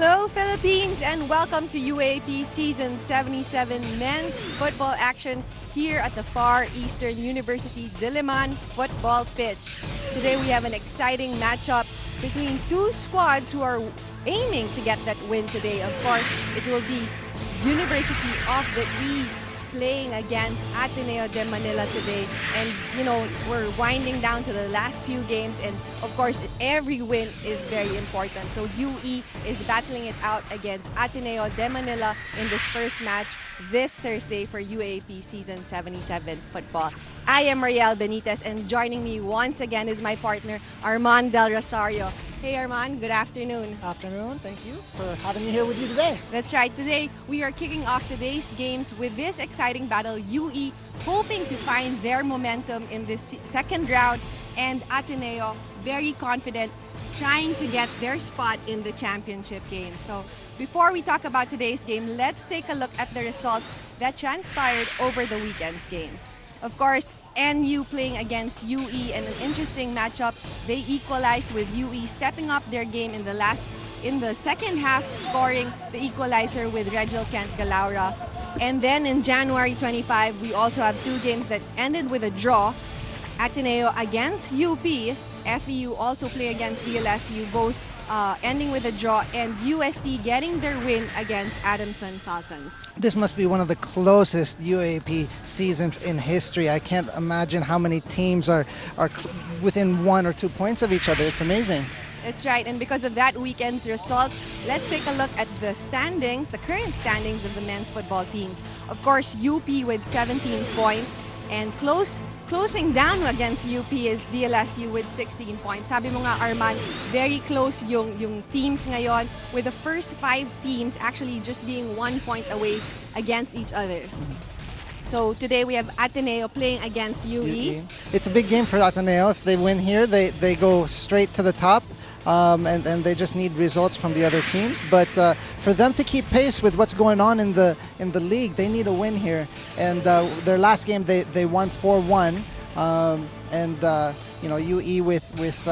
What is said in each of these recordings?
Hello, Philippines, and welcome to UAAP Season 77 Men's Football Action here at the Far Eastern University Diliman Football Pitch. Today we have an exciting matchup between two squads who are aiming to get that win today. Of course, it will be University of the East playing against Ateneo de Manila today. And, you know, we're winding down to the last few games. And, of course, every win is very important. So, UE is battling it out against Ateneo de Manila in this first match this Thursday for UAAP Season 77 football. I am Mariel Benitez, and joining me once again is my partner, Arman Del Rosario. Hey Arman, good afternoon. Afternoon, thank you for having me here with you today. That's right, today we are kicking off today's games with this exciting battle, UE hoping to find their momentum in this second round, and Ateneo very confident trying to get their spot in the championship game. So before we talk about today's game, let's take a look at the results that transpired over the weekend's games. Of course, NU playing against UE in an interesting matchup. They equalized with UE stepping up their game in the second half, scoring the equalizer with Regil Kent Galaura. And then in January 25, we also have two games that ended with a draw. Ateneo against UP, FEU also play against DLSU, both ending with a draw, and UST getting their win against Adamson Falcons. This must be one of the closest UAAP seasons in history. I can't imagine how many teams are within 1 or 2 points of each other. It's amazing. That's right, and because of that weekend's results, let's take a look at the standings, the current standings of the men's football teams. Of course, UP with 17 points, and closing down against UP is DLSU with 16 points. Sabi mo nga, Arman, very close yung teams ngayon, with the first 5 teams actually just being 1 point away against each other. So today we have Ateneo playing against UE. It's a big game for Ateneo. If they win here, they go straight to the top. And they just need results from the other teams. But for them to keep pace with what's going on in the league, they need a win here. And their last game, they won 4-1. You know, UE with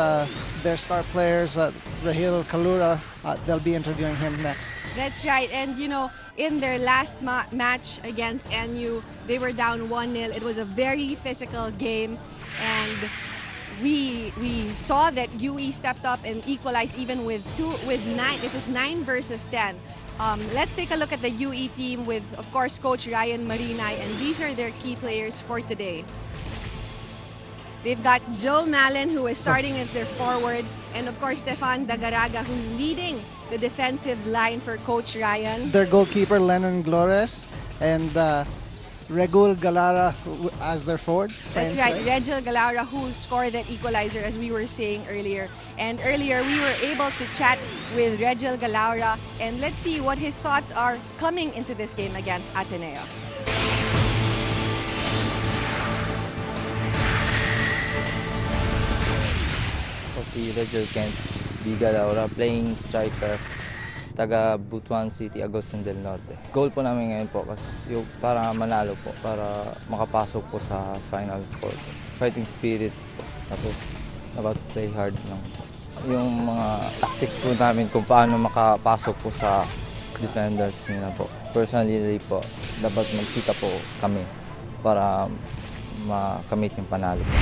their star players, Rahil Kalura, they'll be interviewing him next. That's right, and you know, in their last match against NU, they were down 1-0. It was a very physical game, and we saw that UE stepped up and equalized even with 9. It was 9 versus 10. Let's take a look at the UE team with, of course, Coach Ryan Marinay, and these are their key players for today. They've got Joe Mallon, who is starting as their forward, and of course Stefan Dagaraga, who's leading the defensive line for Coach Ryan. Their goalkeeper, Lennon Glores, and Regul Galara as their forward. That's right, Regil Galaura, who scored that equalizer, as we were saying earlier. And earlier, we were able to chat with Regil Galaura, and let's see what his thoughts are coming into this game against Ateneo. Si Regil Kent Galaura, playing striker, taga Butuan City, Agustin del Norte. Goal po namin ngayon po kasi para manalo po, para makapasok po sa Final Four. Fighting spirit po, tapos about play hard lang. Yung mga tactics po namin kung paano makapasok po sa defenders nila po. Personally po, dapat magkita po kami para makamit yung panalo po.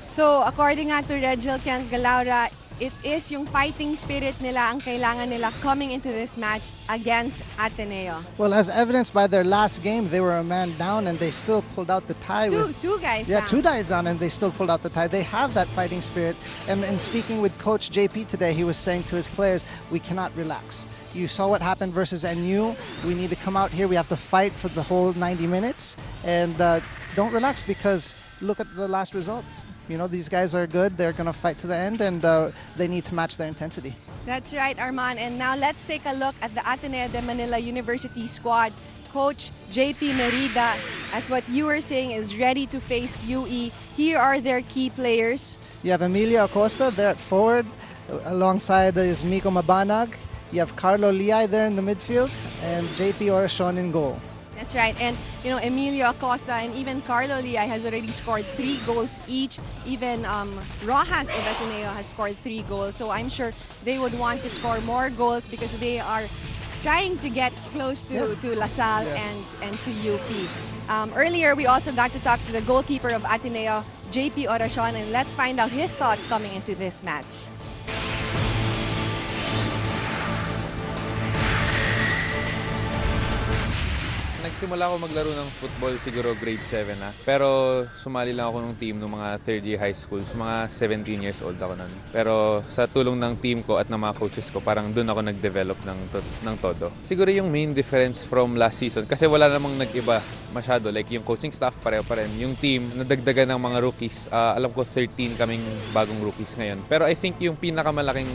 So, according to Regil Kent Galaura, it is yung fighting spirit nila ang kailangan nila coming into this match against Ateneo. Well, as evidenced by their last game, they were a man down and they still pulled out the tie. Two guys down. 2 guys down, and they still pulled out the tie. They have that fighting spirit. And in speaking with Coach JP today, he was saying to his players, we cannot relax. You saw what happened versus NU. We need to come out here. We have to fight for the whole 90 minutes. And don't relax, because look at the last result. You know, these guys are good. They're going to fight to the end, and they need to match their intensity. That's right, Arman. And now let's take a look at the Ateneo de Manila University squad. Coach JP Merida, as what you were saying, is ready to face UE. Here are their key players. You have Emilio Acosta there at forward. Alongside is Miko Mabanag. You have Carlo Liay there in the midfield, and JP Orashon in goal. That's right. And, Emilio Acosta and even Carlo Liay has already scored 3 goals each. Even Rojas of Ateneo has scored 3 goals. So I'm sure they would want to score more goals because they are trying to get close to LaSalle and to UP. Earlier, we also got to talk to the goalkeeper of Ateneo, JP Oracion, and let's find out his thoughts coming into this match. Nagsimula ako maglaro ng football siguro grade 7 na. Pero sumali lang ako ng team ng mga third year high school. Mga 17 years old ako nun. Pero sa tulong ng team ko at ng mga coaches ko, parang doon ako nag-develop ng todo. Siguro yung main difference from last season, kasi wala namang nag-iba masyado. Like yung coaching staff, pareho pa rin. Yung team, nadagdagan ng mga rookies. Alam ko 13 kaming bagong rookies ngayon. Pero I think yung pinakamalaking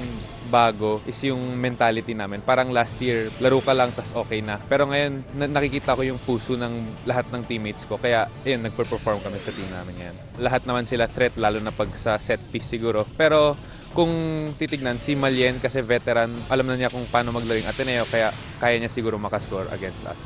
bago is yung mentality namin. Parang last year, laro ka lang tas okay na. Pero ngayon, nakikita ko yung puso ng lahat ng teammates ko. Kaya, ayun, nagper-perform kami sa team namin ngayon. Lahat naman sila threat, lalo na pag sa set piece siguro. Pero kung titignan, si Malien kasi veteran, alam na niya kung paano maglaro yung Ateneo, kaya kaya niya siguro makascore against us.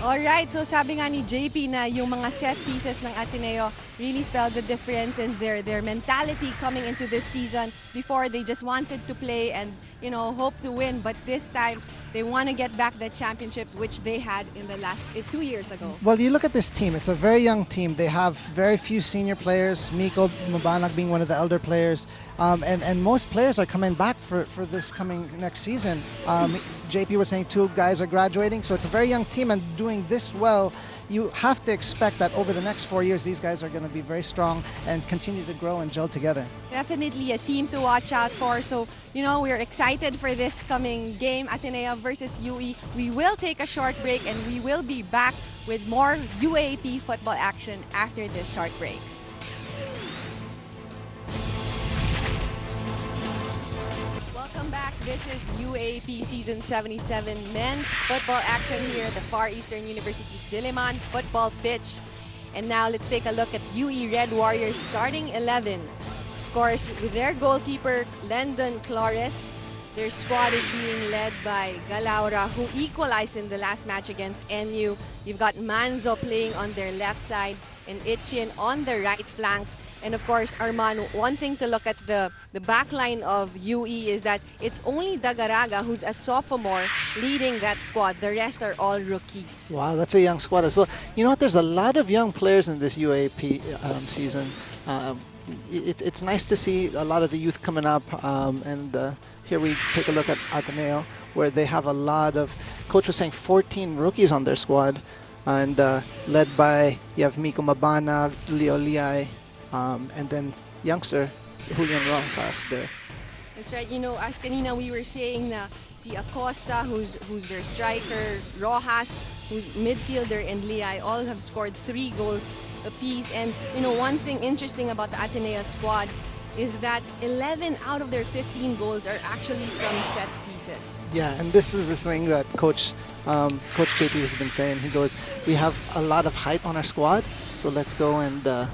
Alright, so sabi nga ni JP na yung mga set pieces ng Ateneo really spelled the difference in their mentality coming into this season. Before, they just wanted to play and, hope to win. But this time, they want to get back the championship, which they had in the last 2 years ago. Well, you look at this team, it's a very young team. They have very few senior players, Miko Mabanag being one of the elder players. And most players are coming back for this coming next season. JP was saying 2 guys are graduating, so it's a very young team, and doing this well, you have to expect that over the next 4 years, these guys are going to be very strong and continue to grow and gel together. Definitely a team to watch out for. So, we're excited for this coming game, Ateneo versus UE. We will take a short break and we will be back with more UAAP football action after this short break. Welcome back. This is UAAP Season 77 men's football action here at the Far Eastern University Diliman football pitch. And now let's take a look at UE Red Warriors starting 11. Of course, with their goalkeeper, Lendon Flores. Their squad is being led by Galaura, who equalized in the last match against NU. You've got Manzo playing on their left side and Itchin on the right flanks. And of course, Arman, one thing to look at the back line of UE is that it's only Dagaraga who's a sophomore leading that squad. The rest are all rookies. Wow, that's a young squad as well. You know what? There's a lot of young players in this UAP season. It's nice to see a lot of the youth coming up. Here we take a look at Ateneo, where they have a lot of, coach was saying 14 rookies on their squad. And led by, you have Miko Mabana, Leo Liay, and then youngster Julian Rojas there. That's right. As kanina we were saying na si Acosta, who's their striker, Rojas, who's midfielder, and Liay all have scored 3 goals apiece. And one thing interesting about the Ateneo squad is that 11 out of their 15 goals are actually from set pieces. Yeah, and this is the thing that Coach JP has been saying. He goes, we have a lot of height on our squad, so let's go and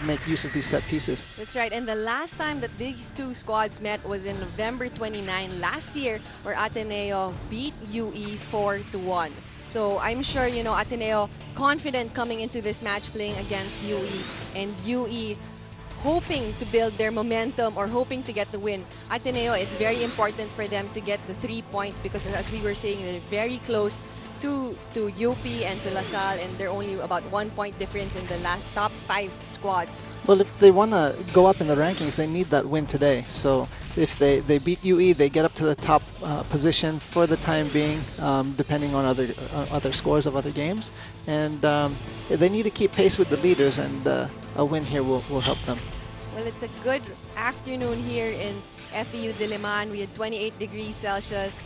make use of these set pieces. That's right, and the last time that these 2 squads met was in November 29 last year, where Ateneo beat UE 4-1. So I'm sure, Ateneo confident coming into this match playing against UE, and UE hoping to build their momentum or hoping to get the win. Ateneo, it's very important for them to get the 3 points because, as we were saying, they're very close to UP and to LaSalle, and they're only about 1 point difference in the top 5 squads. Well, if they want to go up in the rankings, they need that win today. So if they beat UE, they get up to the top position for the time being, depending on other scores of other games. And they need to keep pace with the leaders, and a win here will help them. Well, it's a good afternoon here in FEU Diliman. We had 28 degrees Celsius.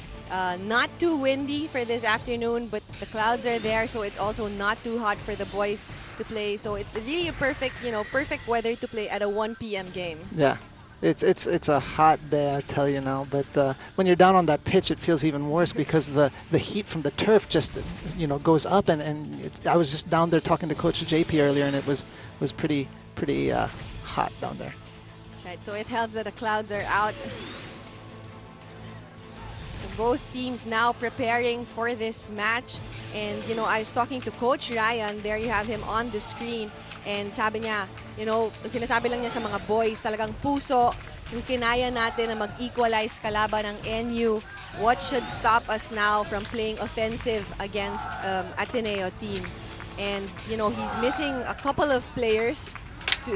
Not too windy for this afternoon, but the clouds are there, so it's also not too hot for the boys to play. So it's really a perfect weather to play at a 1 p.m. game. Yeah, it's a hot day, I tell you now. But when you're down on that pitch, it feels even worse because the heat from the turf just goes up. And I was just down there talking to Coach JP earlier, and it was pretty hot down there. Right, so it helps that the clouds are out. So both teams now preparing for this match. And, you know, I was talking to Coach Ryan. There you have him on the screen. And sabi niya, you know, sinasabi lang niya sa mga boys, talagang puso, kung kinaya natin na mag-equalize kalaban ng NU, what should stop us now from playing offensive against Ateneo team? And, you know, he's missing a couple of players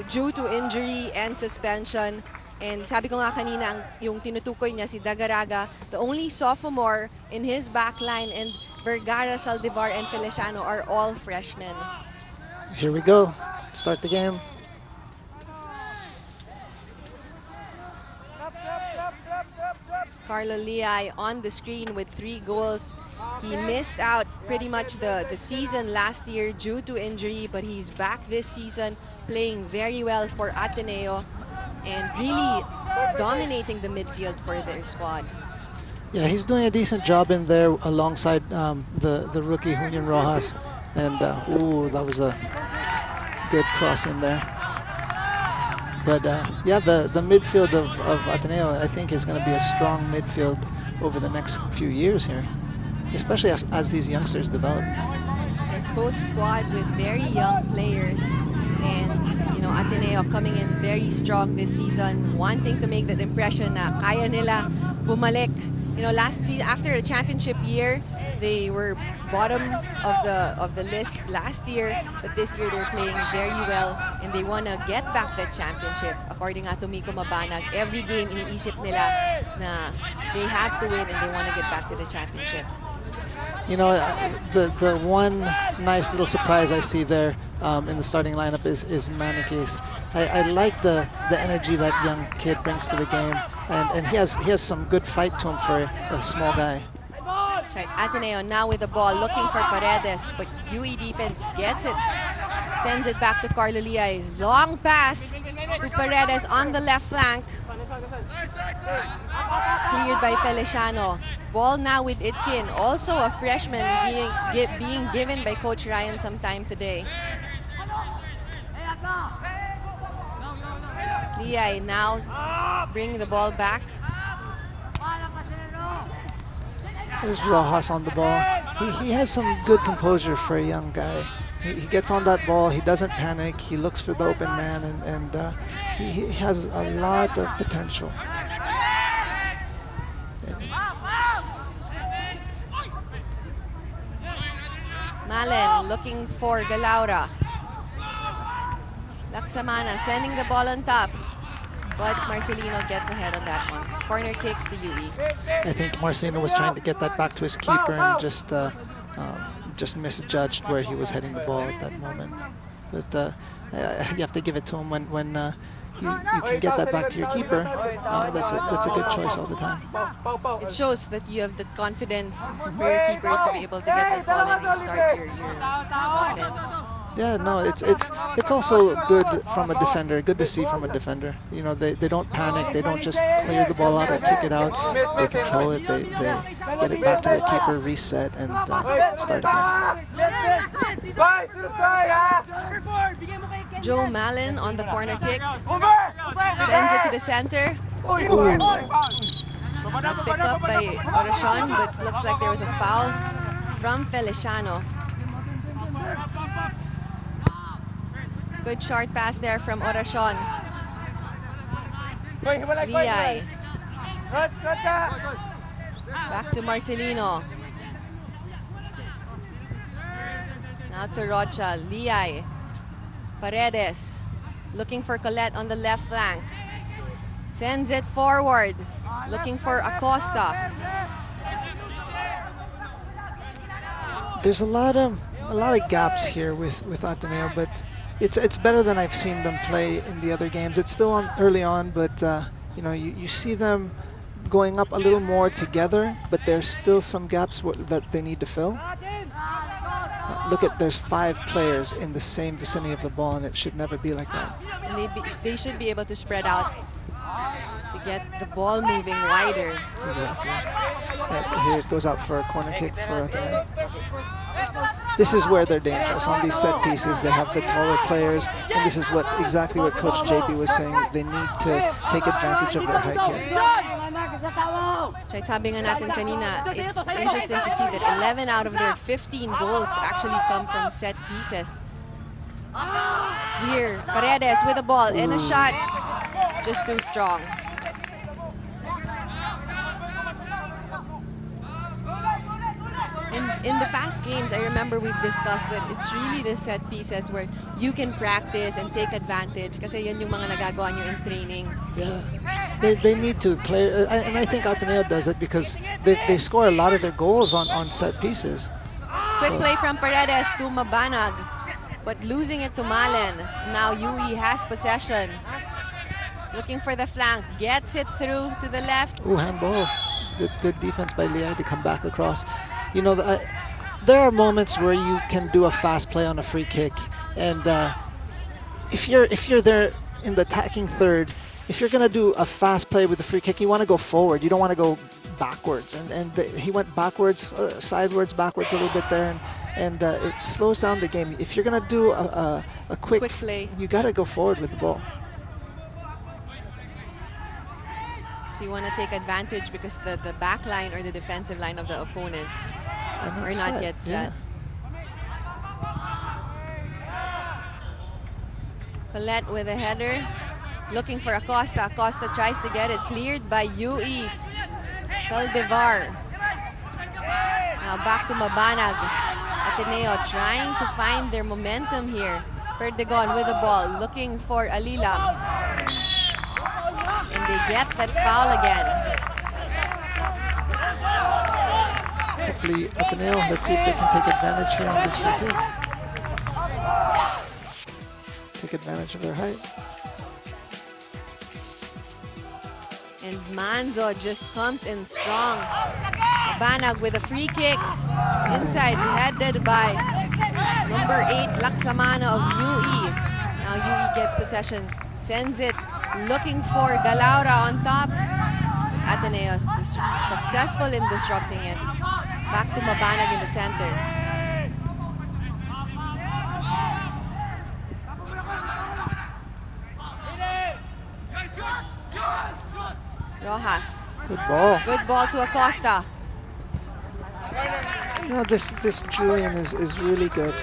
due to injury and suspension. And sabi ko nga kanina, yung tinutukoy niya si Dagaraga, the only sophomore in his backline, and Vergara, Saldivar, and Feliciano are all freshmen. Here we go. Start the game. Carlo Liay on the screen with 3 goals. He missed out pretty much the season last year due to injury, but he's back this season playing very well for Ateneo and really dominating the midfield for their squad. Yeah, he's doing a decent job in there alongside the rookie Julian Rojas. And, ooh, that was a good cross in there. But, yeah, the midfield of Ateneo, I think, is going to be a strong midfield over the next few years here, especially as these youngsters develop. Both squads with very young players. And, you know, Ateneo coming in very strong this season, wanting to make that impression na kaya nila bumalik. You know, last season, after the championship year, they were bottom of the list last year, but this year they're playing very well and they want to get back that championship. According to Miko Mabanag, every game iniisip nila na they have to win and they want to get back to the championship. You know, the one nice little surprise I see there in the starting lineup is Manikis. I like the energy that young kid brings to the game, and he has some good fight to him for a small guy. That's right. Ateneo now with the ball, looking for Paredes, but UE defense gets it, sends it back to Carlo Liay. Long pass to Paredes on the left flank. Cleared by Feliciano. Ball now with Itchin, also a freshman being given by Coach Ryan sometime today. Liay now bring the ball back. There's Rojas on the ball. He has some good composure for a young guy. He gets on that ball, he doesn't panic, he looks for the open man, and he has a lot of potential. Malen looking for Galaura. Laksamana sending the ball on top, but Marcelino gets ahead on that one. Corner kick to UE. I think Marcelino was trying to get that back to his keeper and just misjudged where he was heading the ball at that moment. But you have to give it to him when you can get that back to your keeper. That's a good choice all the time. It shows that you have the confidence for your keeper to be able to get that ball and restart your offense. Yeah, no, it's also good from a defender. Good to see from a defender. You know, they don't panic. They don't just clear the ball out or kick it out. They control it. They get it back to their keeper, reset, and start again. Joe Malen on the corner kick. Sends it to the center. Picked up by Oracion, but looks like there was a foul from Feliciano. Good short pass there from Oracion. Liay. Back to Marcelino. Now to Rocha. Liay. Paredes. Looking for Colette on the left flank. Sends it forward. Looking for Acosta. There's a lot of gaps here with Ateneo, but it's better than I've seen them play in the other games. It's still early on, but you know, you see them going up a little more together, but there's still some gaps that they need to fill. Look at, there's 5 players in the same vicinity of the ball, and it should never be like that. And they should be able to spread out to get the ball moving wider. Exactly. Here it goes out for a corner kick for Ateneo. This is where they're dangerous. On these set pieces, they have the taller players, and this is exactly what Coach JP was saying. They need to take advantage of their height here. So sabi nga natin kanina, it's interesting to see that 11 out of their 15 goals actually come from set pieces. Here, Paredes with a ball and a shot, just too strong. In the past games, I remember we've discussed that it's really the set pieces where you can practice and take advantage kasi yan yung mga nagagawa nyo in training. Yeah, they need to play, and I think Ateneo does it because they score a lot of their goals on set pieces. Quick play from Paredes to Mabanag, but losing it to Malen. Now UE has possession. Looking for the flank, gets it through to the left. Ooh, handball. Good defense by Liay to come back across. You know, there are moments where you can do a fast play on a free kick, and if you're there in the attacking third, if you're gonna do a fast play with a free kick, you want to go forward. You don't want to go backwards, and he went backwards, sideways, backwards a little bit there, and it slows down the game. If you're gonna do a quick play, you gotta go forward with the ball. So you want to take advantage because the back line or the defensive line of the opponent are not yet set. Yeah. Colette with a header, looking for Acosta. Acosta tries to get it, cleared by UE. Saldivar. Now back to Mabanag. Ateneo trying to find their momentum here. Perdigon with the ball, looking for Alila. And they get that foul again. Hopefully Ateneo, let's see if they can take advantage here on this free kick. Take advantage of their height. And Manzo just comes in strong. Banag with a free kick. Inside, headed by number 8, Laksamana of UE. Now UE gets possession, sends it, looking for Galaura on top. Ateneo successful in disrupting it. Back to Mabanag in the center. Rojas. Good ball. Good ball to Acosta. You know, this Julian is really good.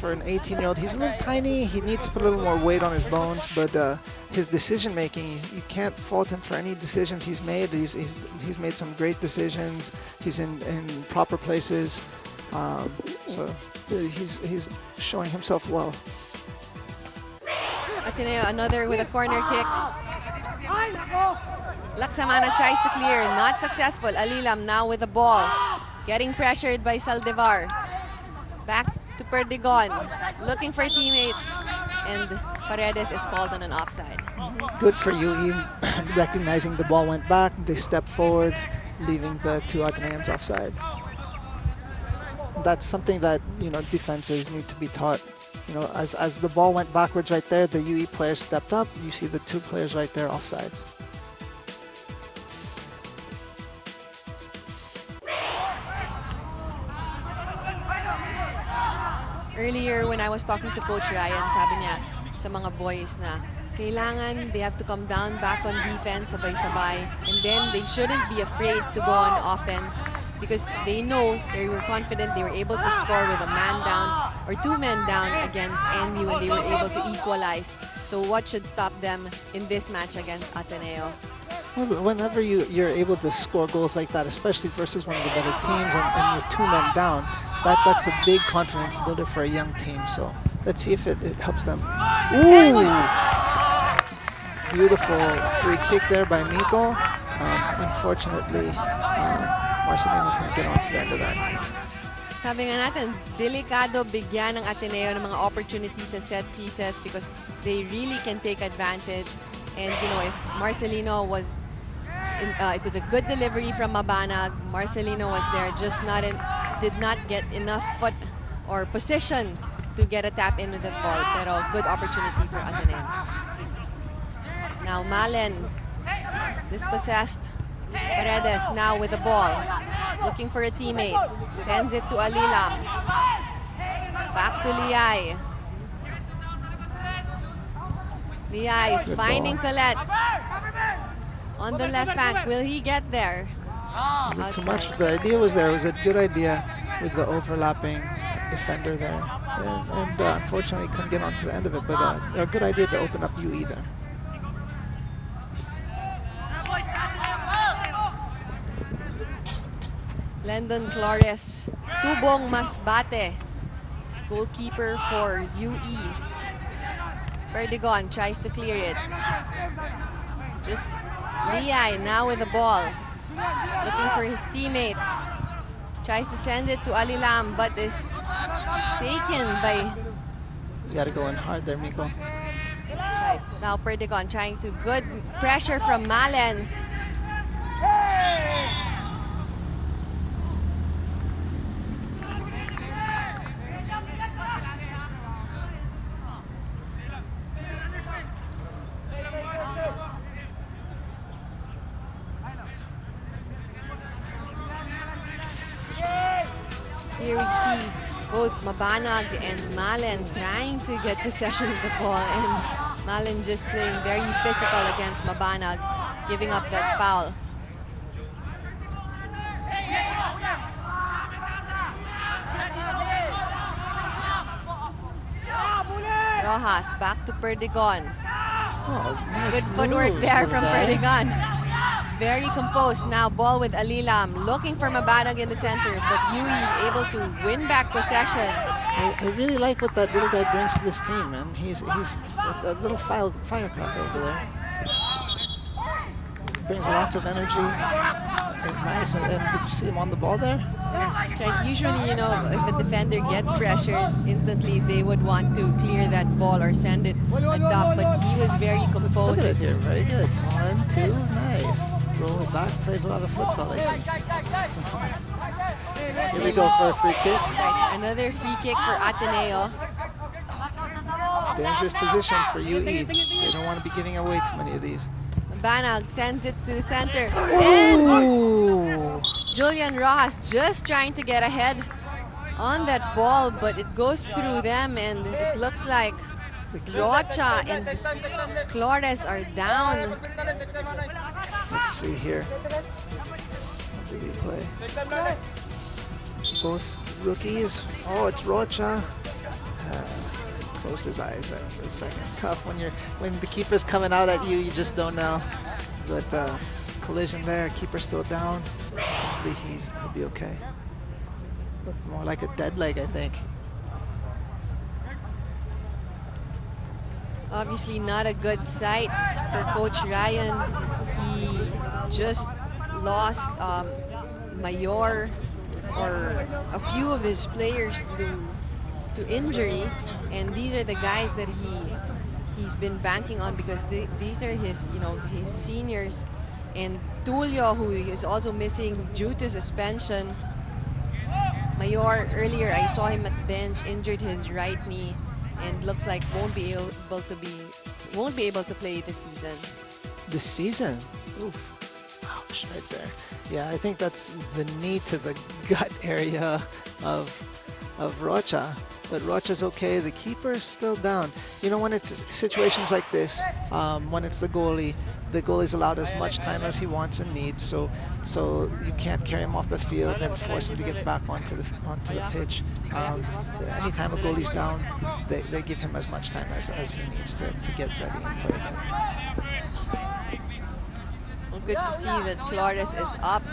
For an 18-year-old, he's a little tiny. He needs to put a little more weight on his bones, but his decision-making, you can't fault him for any decisions he's made. He's made some great decisions. He's in proper places, so he's showing himself well. Ateneo, another with a corner kick. Laksamana tries to clear, not successful. Alilam now with the ball, getting pressured by Saldivar. Back to Perdigon, looking for a teammate, and Paredes is called on an offside. Good for UE, recognizing the ball went back. They stepped forward, leaving the two Ateneans offside. That's something that, you know, defenses need to be taught. You know, as the ball went backwards right there, the UE players stepped up. You see the two players right there offsides. Earlier when I was talking to Coach Ryan, sabi niya sa mga boys na kailangan they have to come down back on defense sabay-sabay, and then they shouldn't be afraid to go on offense because they know, they were confident they were able to score with a man down or 2 men down against NU, and they were able to equalize. So what should stop them in this match against Ateneo? Well, whenever you're able to score goals like that, especially versus one of the better teams, and you're 2 men down, that's a big confidence builder for a young team. So let's see if it helps them. Ooh! Beautiful free kick there by Miko. Unfortunately, Marcelino couldn't get onto the end of that. Sabi nga natin, delikado bigyan ng Ateneo ng mga opportunities sa set pieces because they really can take advantage. And you know, if Marcelino was, it was a good delivery from Mabanag. Marcelino was there, just did not get enough foot or position to get a tap into that ball. Pero good opportunity for Ateneo. Now Malen, dispossessed. Paredes now with the ball. Looking for a teammate. Sends it to Alilam. Back to Liay. Liay Good finding ball. Colette. On the left flank, will he get there? A bit too much. Outside. The idea was there. It was a good idea with the overlapping defender there. And unfortunately, couldn't get onto the end of it. But a good idea to open up UE there. Lendon Flores. Tubong Masbate. Goalkeeper for UE. Perdigon tries to clear it. Just Liay now with the ball. Looking for his teammates. Tries to send it to Alilam but is taken by... You got to go in hard there, Miko. That's right. Now Perdigon trying to good pressure from Malen. Here we see both Mabanag and Malen trying to get possession of the ball, and Malen just playing very physical against Mabanag, giving up that foul. Rojas back to Perdigon. Oh, nice Good footwork moves, there little from guy. Perdigon. Very composed now. Ball with Alilam, looking for Mabanag in the center, but Yui is able to win back possession. I really like what that little guy brings to this team, man. He's a little firecracker over there. Brings lots of energy. Nice, and did you see him on the ball there? Right. Usually, you know, if a defender gets pressured, instantly they would want to clear that ball or send it a duck, but he was very Look composed. at it here, very good. 1, 2, nice. Roll it back, plays a lot of futsal, I see. Here we go for a free kick. Right. Another free kick for Ateneo. Dangerous position for UE. They don't want to be giving away too many of these. Banag sends it to the center. And Ooh! Julian Rojas just trying to get ahead on that ball, but it goes through them, and it looks like Rocha and Flores are down. Let's see here. What did he play? Both rookies. Oh, it's Rocha. Closed his eyes there for a second. Tough when the keeper's coming out at you, you just don't know. But collision there, keeper still down. Hopefully he'll be okay. Looked more like a dead leg, I think. Obviously not a good sight for Coach Ryan. He just lost Mayor or a few of his players to injury, and these are the guys that he's been banking on because these are his his seniors. And Tulio, who is also missing due to suspension. Mayor, earlier I saw him at bench, injured his right knee, and looks like won't be able to play this season. This season? Oof. Ouch, right there. Yeah, I think that's the knee to the gut area of Rocha. But Rocha's okay. The keeper is still down. You know, when it's situations like this, when it's the goalie's allowed as much time as he wants and needs. So you can't carry him off the field and force him to get back onto the pitch. Anytime a goalie's down, they give him as much time as he needs to get ready and play again. Well, good to see that Flores is up,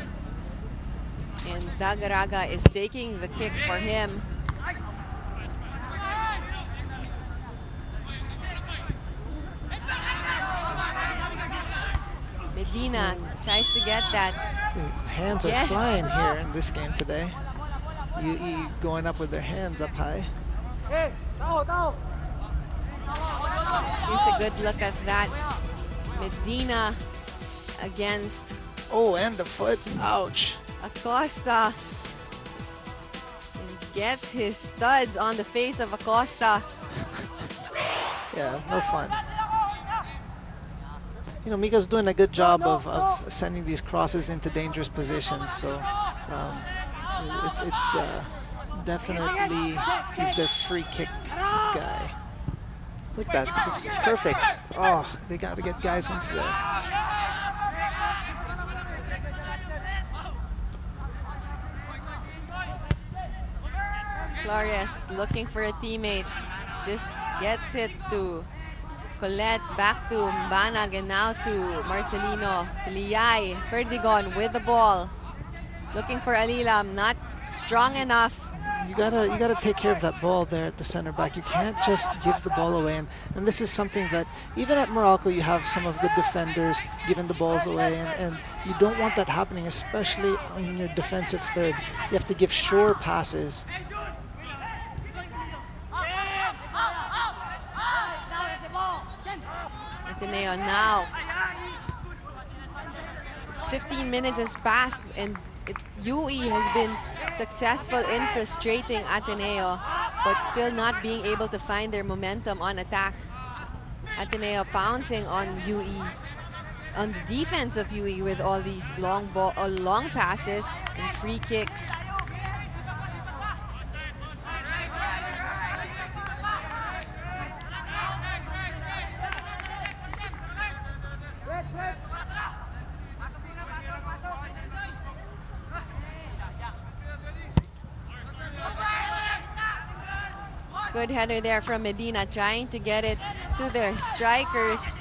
and Dagaraga is taking the kick for him. Medina tries to get that. The hands are flying here in this game today. UE going up with their hands up high. Here's a good look at that. Medina against Oh, and the foot. Ouch. Acosta. And gets his studs on the face of Acosta. Yeah, no fun. you know, Mika's doing a good job of sending these crosses into dangerous positions. So it's definitely, he's their free kick guy. Look at that, it's perfect. Oh, they got to get guys into there. Flores looking for a teammate. Just gets it to Colette, back to Banag, and now to Marcelino. To Liay, Perdigon with the ball. Looking for Alilam, not strong enough. You gotta take care of that ball there at the center back. You can't just give the ball away, and this is something that even at Morocco you have some of the defenders giving the balls away, and you don't want that happening, especially in your defensive third. You have to give sure passes. Ateneo now. 15 minutes has passed and UE has been successful in frustrating Ateneo, but still not being able to find their momentum on attack. Ateneo pouncing on UE, on the defense of UE with all these long passes and free kicks. Good header there from Medina, trying to get it to their strikers.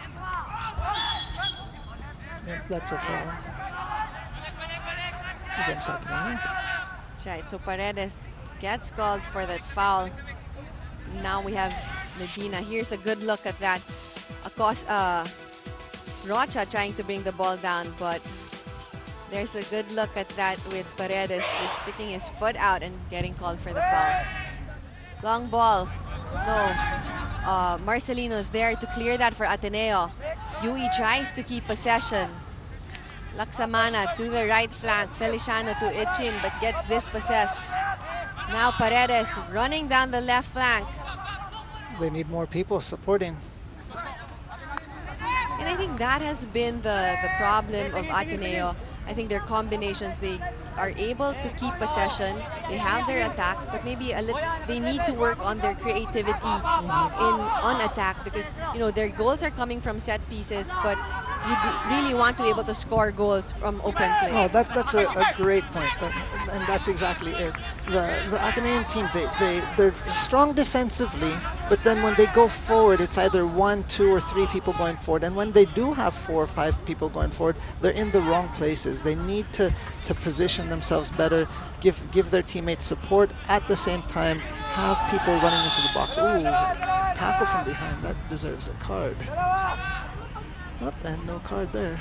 Yep, that's a foul against Ateneo. That's right, so Paredes gets called for that foul. Now we have Medina. Here's a good look at that. Rocha trying to bring the ball down, but there's a good look at that with Paredes just sticking his foot out and getting called for the foul. Long ball. No. Marcelino's there to clear that for Ateneo. UE tries to keep possession. Laksamana to the right flank. Feliciano to Itchin, but gets dispossessed. Now Paredes running down the left flank. They need more people supporting. And I think that has been the problem of Ateneo. I think their combinations, they are able to keep possession. They have their attacks, but maybe they need to work on their creativity on attack, because you know their goals are coming from set pieces, but you really want to be able to score goals from open play. Oh, that's a great point, and that's exactly it. The Atenean team, they're strong defensively, but then when they go forward, it's either 1, 2, or 3 people going forward. And when they do have 4 or 5 people going forward, they're in the wrong places. They need to position themselves better, give their teammates support, at the same time have people running into the box. Ooh, tackle from behind, that deserves a card. Oh, and no card there.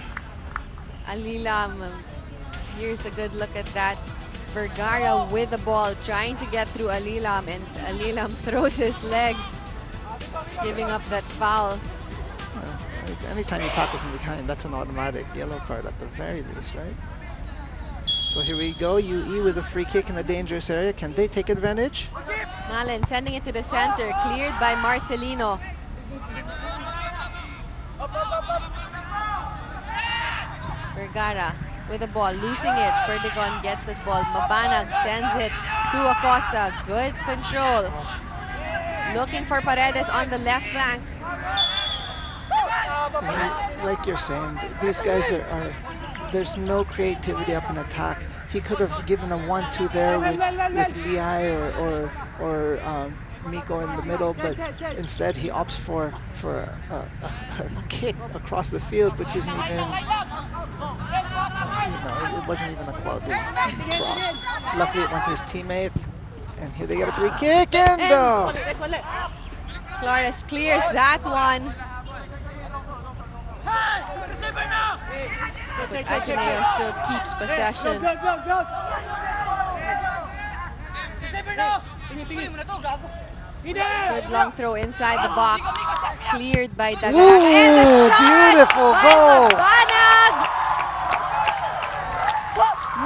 Alilam, here's a good look at that. Vergara with the ball, trying to get through Alilam, and Alilam throws his legs, giving up that foul. Anytime you tackle from behind, that's an automatic yellow card at the very least, right? So here we go, UE with a free kick in a dangerous area. Can they take advantage? Malen sending it to the center, cleared by Marcelino. Vergara with the ball, losing it. Perdigon gets that ball. Mabanag sends it to Acosta. Good control. Looking for Paredes on the left flank. Like you're saying, these guys are there's no creativity up in attack. He could have given a 1-2 there with Liai or Miko in the middle, but instead he opts for a kick across the field, which isn't even, it wasn't even a quality cross. Luckily it went to his teammate, and here they get a free kick, and Flores clears that one. But Ateneo still keeps possession. Good long throw inside the box. Cleared by Dagarang. And the shot beautiful by goal. Mabanag!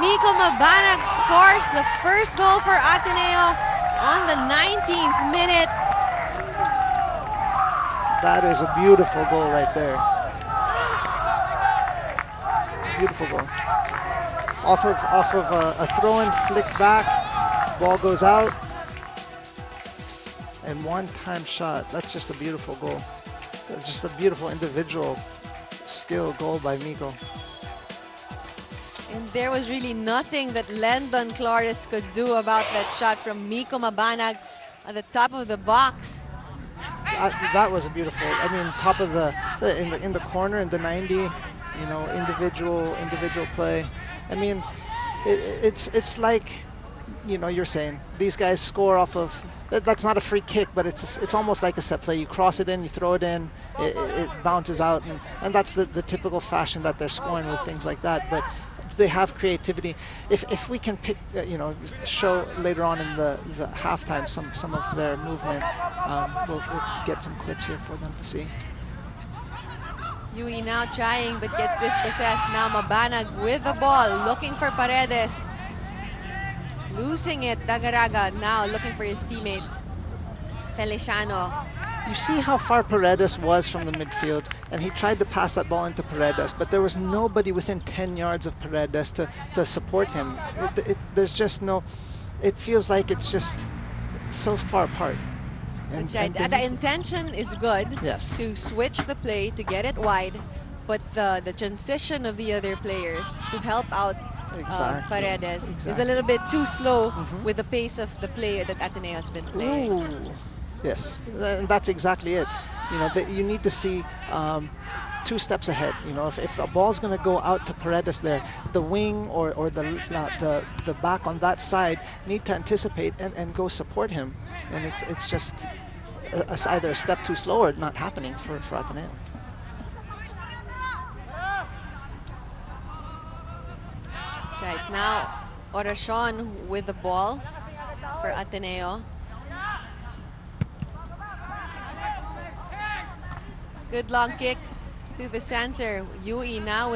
Miko Mabanag scores the first goal for Ateneo on the 19th minute. That is a beautiful goal right there. beautiful goal. Off of a throw-in, flick back, ball goes out, and one-time shot. That's just a beautiful goal. Just a beautiful individual skill goal by Miko. And there was really nothing that Lendon Flores could do about that shot from Miko Mabanag at the top of the box. That was a beautiful. I mean, top of in the corner in the 90. You know, individual play. I mean, it's like, you know, you're saying these guys score off of. That's not a free kick, but it's almost like a set play. You cross it in, you throw it in, it bounces out, and that's the typical fashion that they're scoring with things like that. But they have creativity. If we can pick, you know, show later on in the halftime some of their movement, we'll get some clips here for them to see. UE now trying but gets dispossessed. Now Mabanag with the ball, looking for Paredes. Losing it, Dagaraga now looking for his teammates. Feliciano. You see how far Paredes was from the midfield, and he tried to pass that ball into Paredes, but there was nobody within 10 yards of Paredes to support him. There's just no, it feels like it's just so far apart. That's right. The intention is good, yes, to switch the play, to get it wide, but the transition of the other players to help out Paredes is a little bit too slow with the pace of the play that Ateneo has been playing. Ooh. Yes, that's exactly it. You know, you need to see 2 steps ahead. You know, if a ball's going to go out to Paredes there, the wing or the back on that side need to anticipate and go support him. And it's just either a step too slow or not happening for Ateneo. That's right. Now, Oracion with the ball for Ateneo. Good long kick to the center. UE now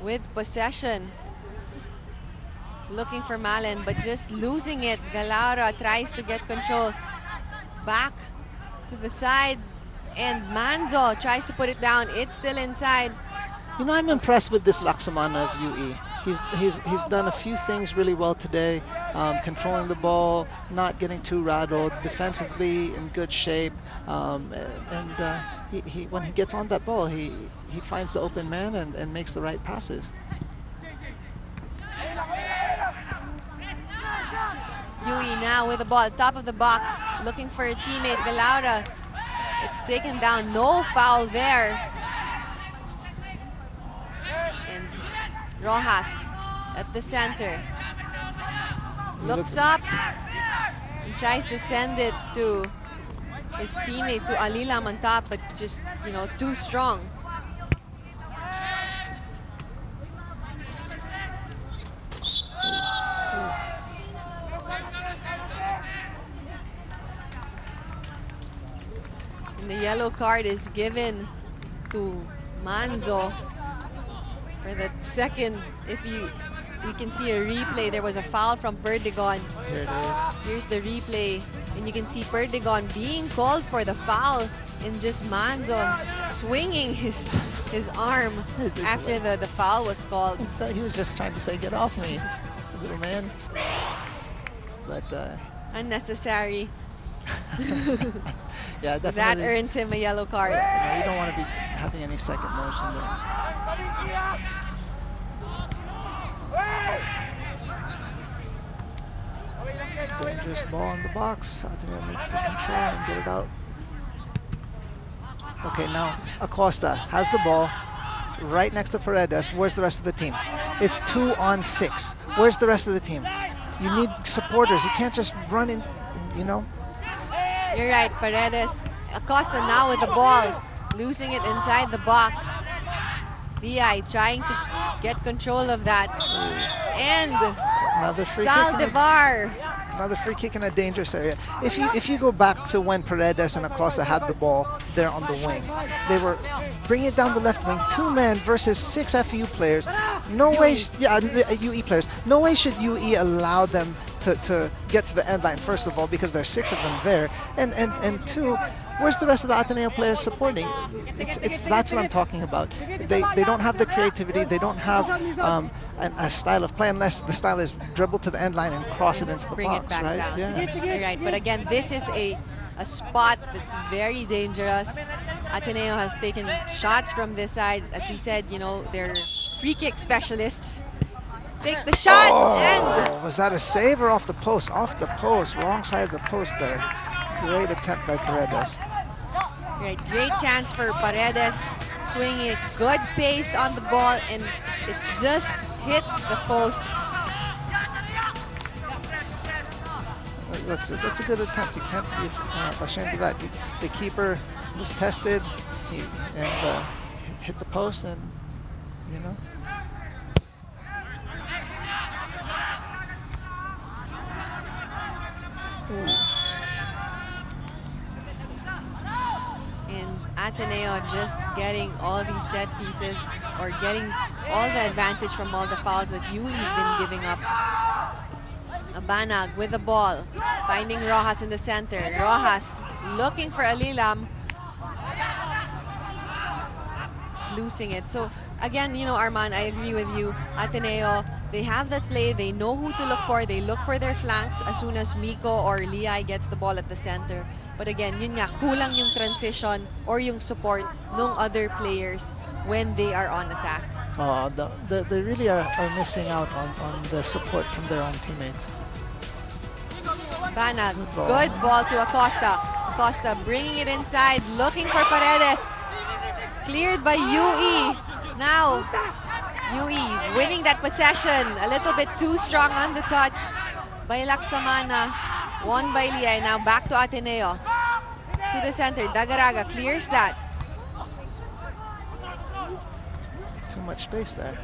with possession. Looking for Malen, but just losing it. Galaura tries to get control. Back to the side, and Manzo tries to put it down. It's still inside. You know, I'm impressed with this Laksamana of UE. He's done a few things really well today, controlling the ball, not getting too rattled, defensively in good shape, he when he gets on that ball, he finds the open man and makes the right passes. UE now with the ball, top of the box, looking for a teammate, Galaura. It's taken down, no foul there. And Rojas at the center. Looks up and tries to send it to his teammate, to Alila on top, but just, you know, too strong. And the yellow card is given to Manzo for the second. If you can see a replay, there was a foul from Perdigon. Here it is. Here's the replay, and you can see Perdigon being called for the foul, and just Manzo swinging his arm after the foul was called. He was just trying to say, "Get off me, little man." But unnecessary. Yeah, definitely. That earns him a yellow card. You know, you don't want to be having any second motion there. Dangerous ball in the box. Ateneo needs to control and get it out. Okay, now Acosta has the ball right next to Paredes. Where's the rest of the team? It's 2-on-6. Where's the rest of the team? You need supporters. You can't just run in, you know. You're right, Paredes. Acosta now with the ball, losing it inside the box. Di trying to get control of that. And another free Saldivar. Another free kick in a dangerous area. If you go back to when Paredes and Acosta had the ball there on the wing, they were bringing it down the left wing, 2 men versus 6 FEU players. No way, UE players. No way should UE allow them to get to the end line, first of all, because there's 6 of them there, and 2, Where's the rest of the Ateneo players supporting? That's what I'm talking about. They don't have the creativity. They don't have a style of play unless the style is dribble to the end line and cross it into the Bring box, it back right? down. Yeah. You're right. But again, this is a spot that's very dangerous. Ateneo has taken shots from this side. As we said, you know, they're free kick specialists. Takes the shot and Was that a save or off the post? Off the post, wrong side of the post there. Great attempt by Paredes. right, great chance for Paredes. Swinging it, good pace on the ball, and it just hits the post. That's a good attempt. You can't be ashamed of that. The keeper was tested and hit the post, and you know. Ooh. And Ateneo just getting all these set pieces or getting all the advantage from all the fouls that UAAP's been giving up. Banag with the ball, finding Rojas in the center. Rojas looking for Alilam, losing it. So again, you know, Arman, I agree with you. Ateneo, they have that play. They know who to look for. They look for their flanks as soon as Miko or Liay gets the ball at the center. But again, yun nga, kulang yung transition or yung support ng other players when they are on attack. Oh, they really are missing out on the support from their own teammates. Banag, good ball to Acosta. Acosta bringing it inside, looking for Paredes. Cleared by UE. Now, UE winning that possession. A little bit too strong on the touch by Laksamana. Won by Liay. Now back to Ateneo. To the center. Dagaraga clears that. Too much space there.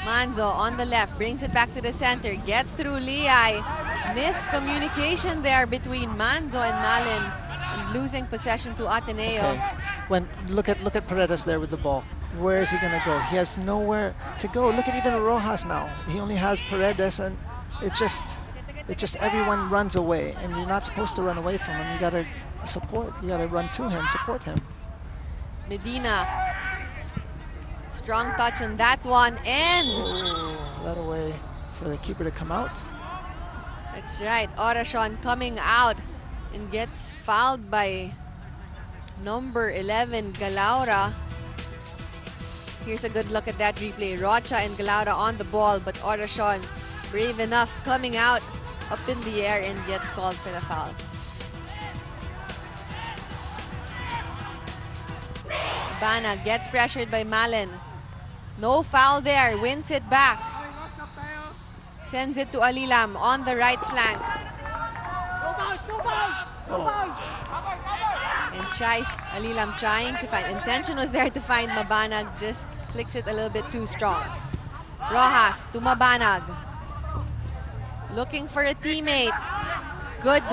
Manzo on the left, brings it back to the center, gets through Liay. Miscommunication there between Manzo and Malin, and losing possession to Ateneo. Okay. Look at Paredes there with the ball. Where is he gonna go? He has nowhere to go. Look at even Rojas now. He only has Paredes, and it's just everyone runs away, and you're not supposed to run away from him. You gotta support. You gotta run to him, support him. Medina, strong touch on that one, and That away for the keeper to come out. that's right, Oracion coming out and gets fouled by number 11, Galaura. Here's a good look at that replay. Rocha and Galaura on the ball, but Oracion brave enough coming out up in the air and gets called for the foul. Bana gets pressured by Malin. No foul there, wins it back. Sends it to Alilam on the right flank. And Alilam trying to find, intention was there to find Mabanag, just flicks it a little bit too strong. Rojas to Mabanag. Looking for a teammate. Good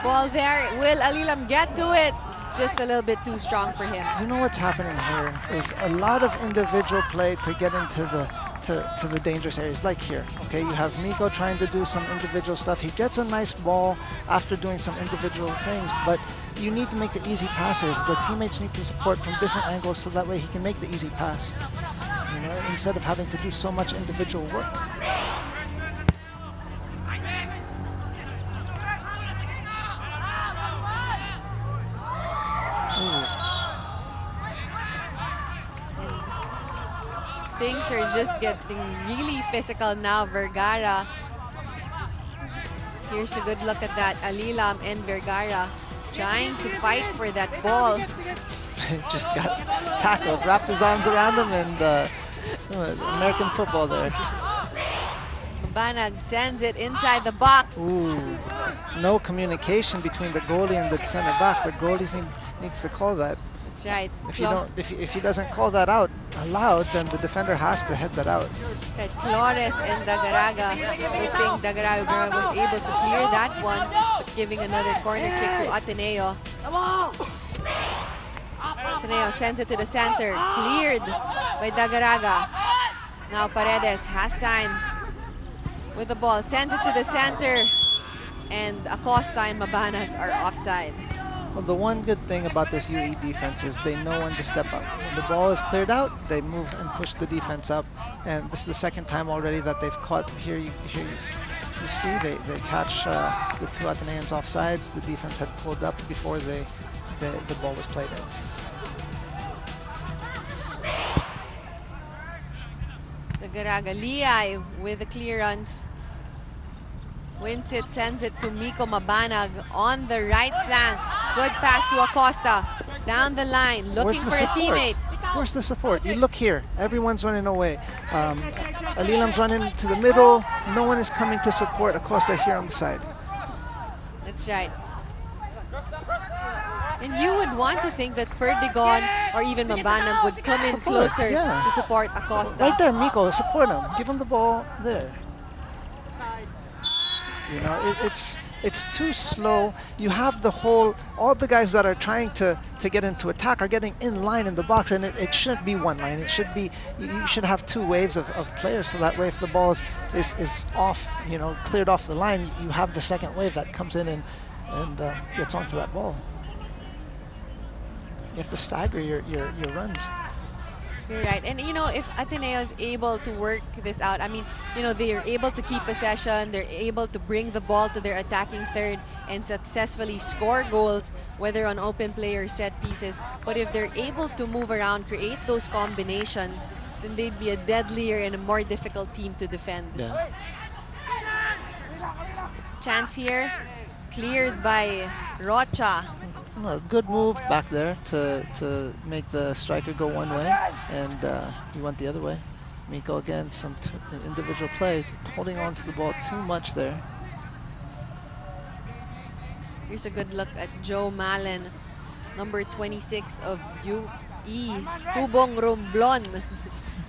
ball there. Will Alilam get to it? Just a little bit too strong for him. You know what's happening here is a lot of individual play to get into the dangerous areas, like here. Okay, you have Miko trying to do some individual stuff. He gets a nice ball after doing some individual things, but you need to make the easy passes. The teammates need to support from different angles so that way he can make the easy pass. You know, instead of having to do so much individual work. Things are just getting really physical now. Vergara. Here's a good look at that. Alilam and Vergara trying to fight for that ball. Just got tackled, wrapped his arms around him, and American football there. Banag sends it inside the box. Ooh, no communication between the goalie and the center back. The goalie needs to call that. That's right. If he doesn't call that out aloud, then the defender has to head that out. That Flores and Dagaraga. I think Dagaraga was able to clear that one, but giving another corner kick to Ateneo. Ateneo sends it to the center, cleared by Dagaraga. Now Paredes has time with the ball, sends it to the center, and Acosta and Mabanag are offside. Well, the one good thing about this UE defense is they know when to step up. When the ball is cleared out, they move and push the defense up. And this is the second time already that they've caught. Here you see they catch the two Ateneans offsides. The defense had pulled up before the ball was played in. The Garaga Liay with the clearance. Wins it, sends it to Miko Mabanag on the right flank. Good pass to Acosta. Down the line, looking for a teammate. Where's the support? You look here. Everyone's running away. Alilam's running to the middle. No one is coming to support Acosta here on the side. That's right. And you would want to think that Perdigon or even Mabanag would come in closer to support Acosta. Right there, Miko, support him. Give him the ball there. You know, it's too slow. You have all the guys that are trying to get into attack are getting in line in the box, and it shouldn't be one line. It should be, you should have two waves of players, so that way if the ball is off, you know, cleared off the line, you have the second wave that comes in and gets onto that ball. You have to stagger your runs. You're right. And, you know, if Ateneo is able to work this out, I mean, you know, they're able to keep possession, they're able to bring the ball to their attacking third and successfully score goals, whether on open play or set pieces. But if they're able to move around, create those combinations, then they'd be a deadlier and a more difficult team to defend. Yeah. Chance here, cleared by Rocha. A good move back there to make the striker go one way, and he went the other way. Miko again, some individual play, holding on to the ball too much there. Here's a good look at Joe Malen, number 26 of UE, Tubong Romblon.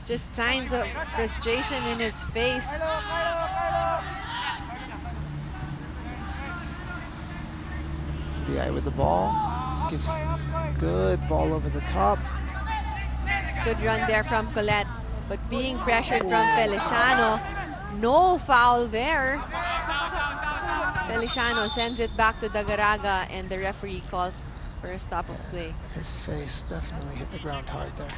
Just signs of frustration in his face. The eye with the ball, gives good ball over the top. Good run there from Colette, but being pressured from Feliciano. No foul there. Feliciano sends it back to Dagaraga, and the referee calls for a stop of play. His face definitely hit the ground hard there.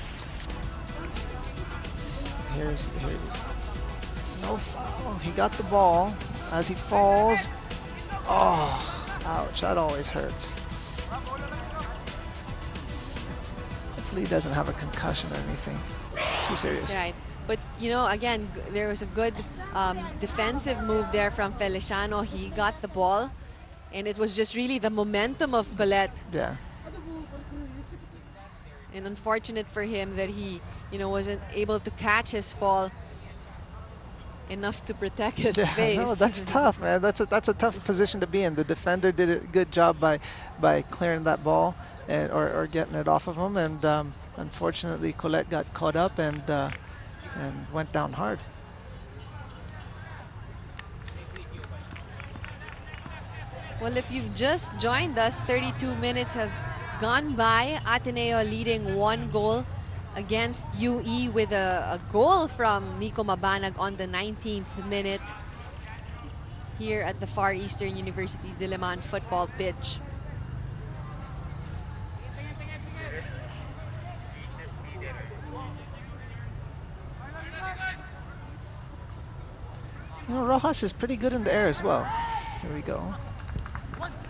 No foul. He got the ball as he falls. Oh. Ouch, that always hurts. Hopefully he doesn't have a concussion or anything too serious. That's right. But, you know, again, there was a good defensive move there from Feliciano. He got the ball, and it was just really the momentum of Colette. Yeah. And unfortunate for him that he, you know, wasn't able to catch his fall enough to protect his face. No, that's tough, man. That's a tough position to be in. The defender did a good job by clearing that ball or getting it off of him, and unfortunately Colette got caught up and went down hard. Well, if you've just joined us, 32 minutes have gone by. Ateneo leading 1-goal against UE with a goal from Miko Mabanag on the 19th minute here at the Far Eastern University Diliman football pitch. You know, Rojas is pretty good in the air as well. Here we go.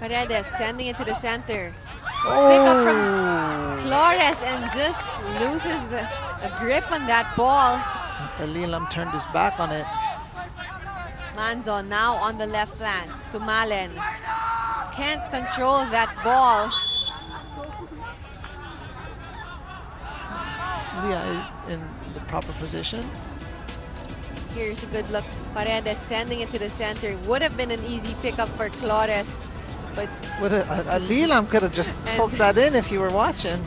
Paredes sending it to the center. Pick up from Flores and just loses a grip on that ball. Alilam turned his back on it. Manzo now on the left flank to Malen. Can't control that ball. Yeah, in the proper position. Here's a good look. Paredes sending it to the center. Would have been an easy pickup for Flores. But Alilam could have just poked that in if you were watching.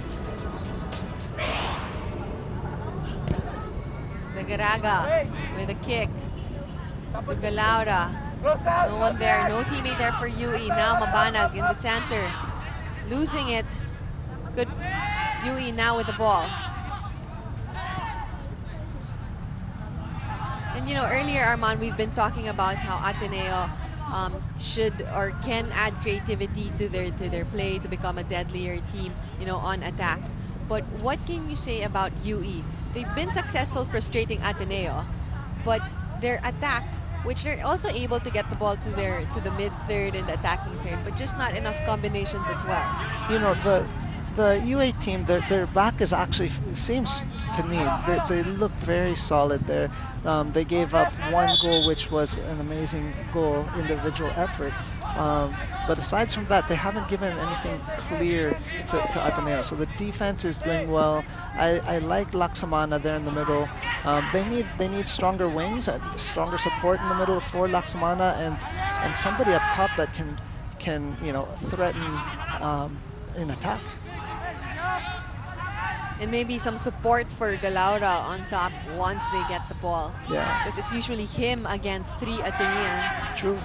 Dagaraga with a kick to Galaura. No one there, no teammate there for UE. Now Mabanag in the center, losing it. Good UE now with the ball. And you know, earlier, Arman, we've been talking about how Ateneo should or can add creativity to their play to become a deadlier team, on attack. But what can you say about UE? They've been successful frustrating Ateneo, but their attack, which they're also able to get the ball to the mid-third and the attacking third, but just not enough combinations as well. The UA team, their back is actually, seems to me, they look very solid there. They gave up one goal, which was an amazing goal, individual effort. But aside from that, they haven't given anything clear to Ateneo. So the defense is doing well. I like Laksamana there in the middle. They need stronger wings, stronger support in the middle for Laksamana, and somebody up top that can threaten in attack. And maybe some support for Galaura on top once they get the ball. Yeah. Because it's usually him against 3 Ateneans. True.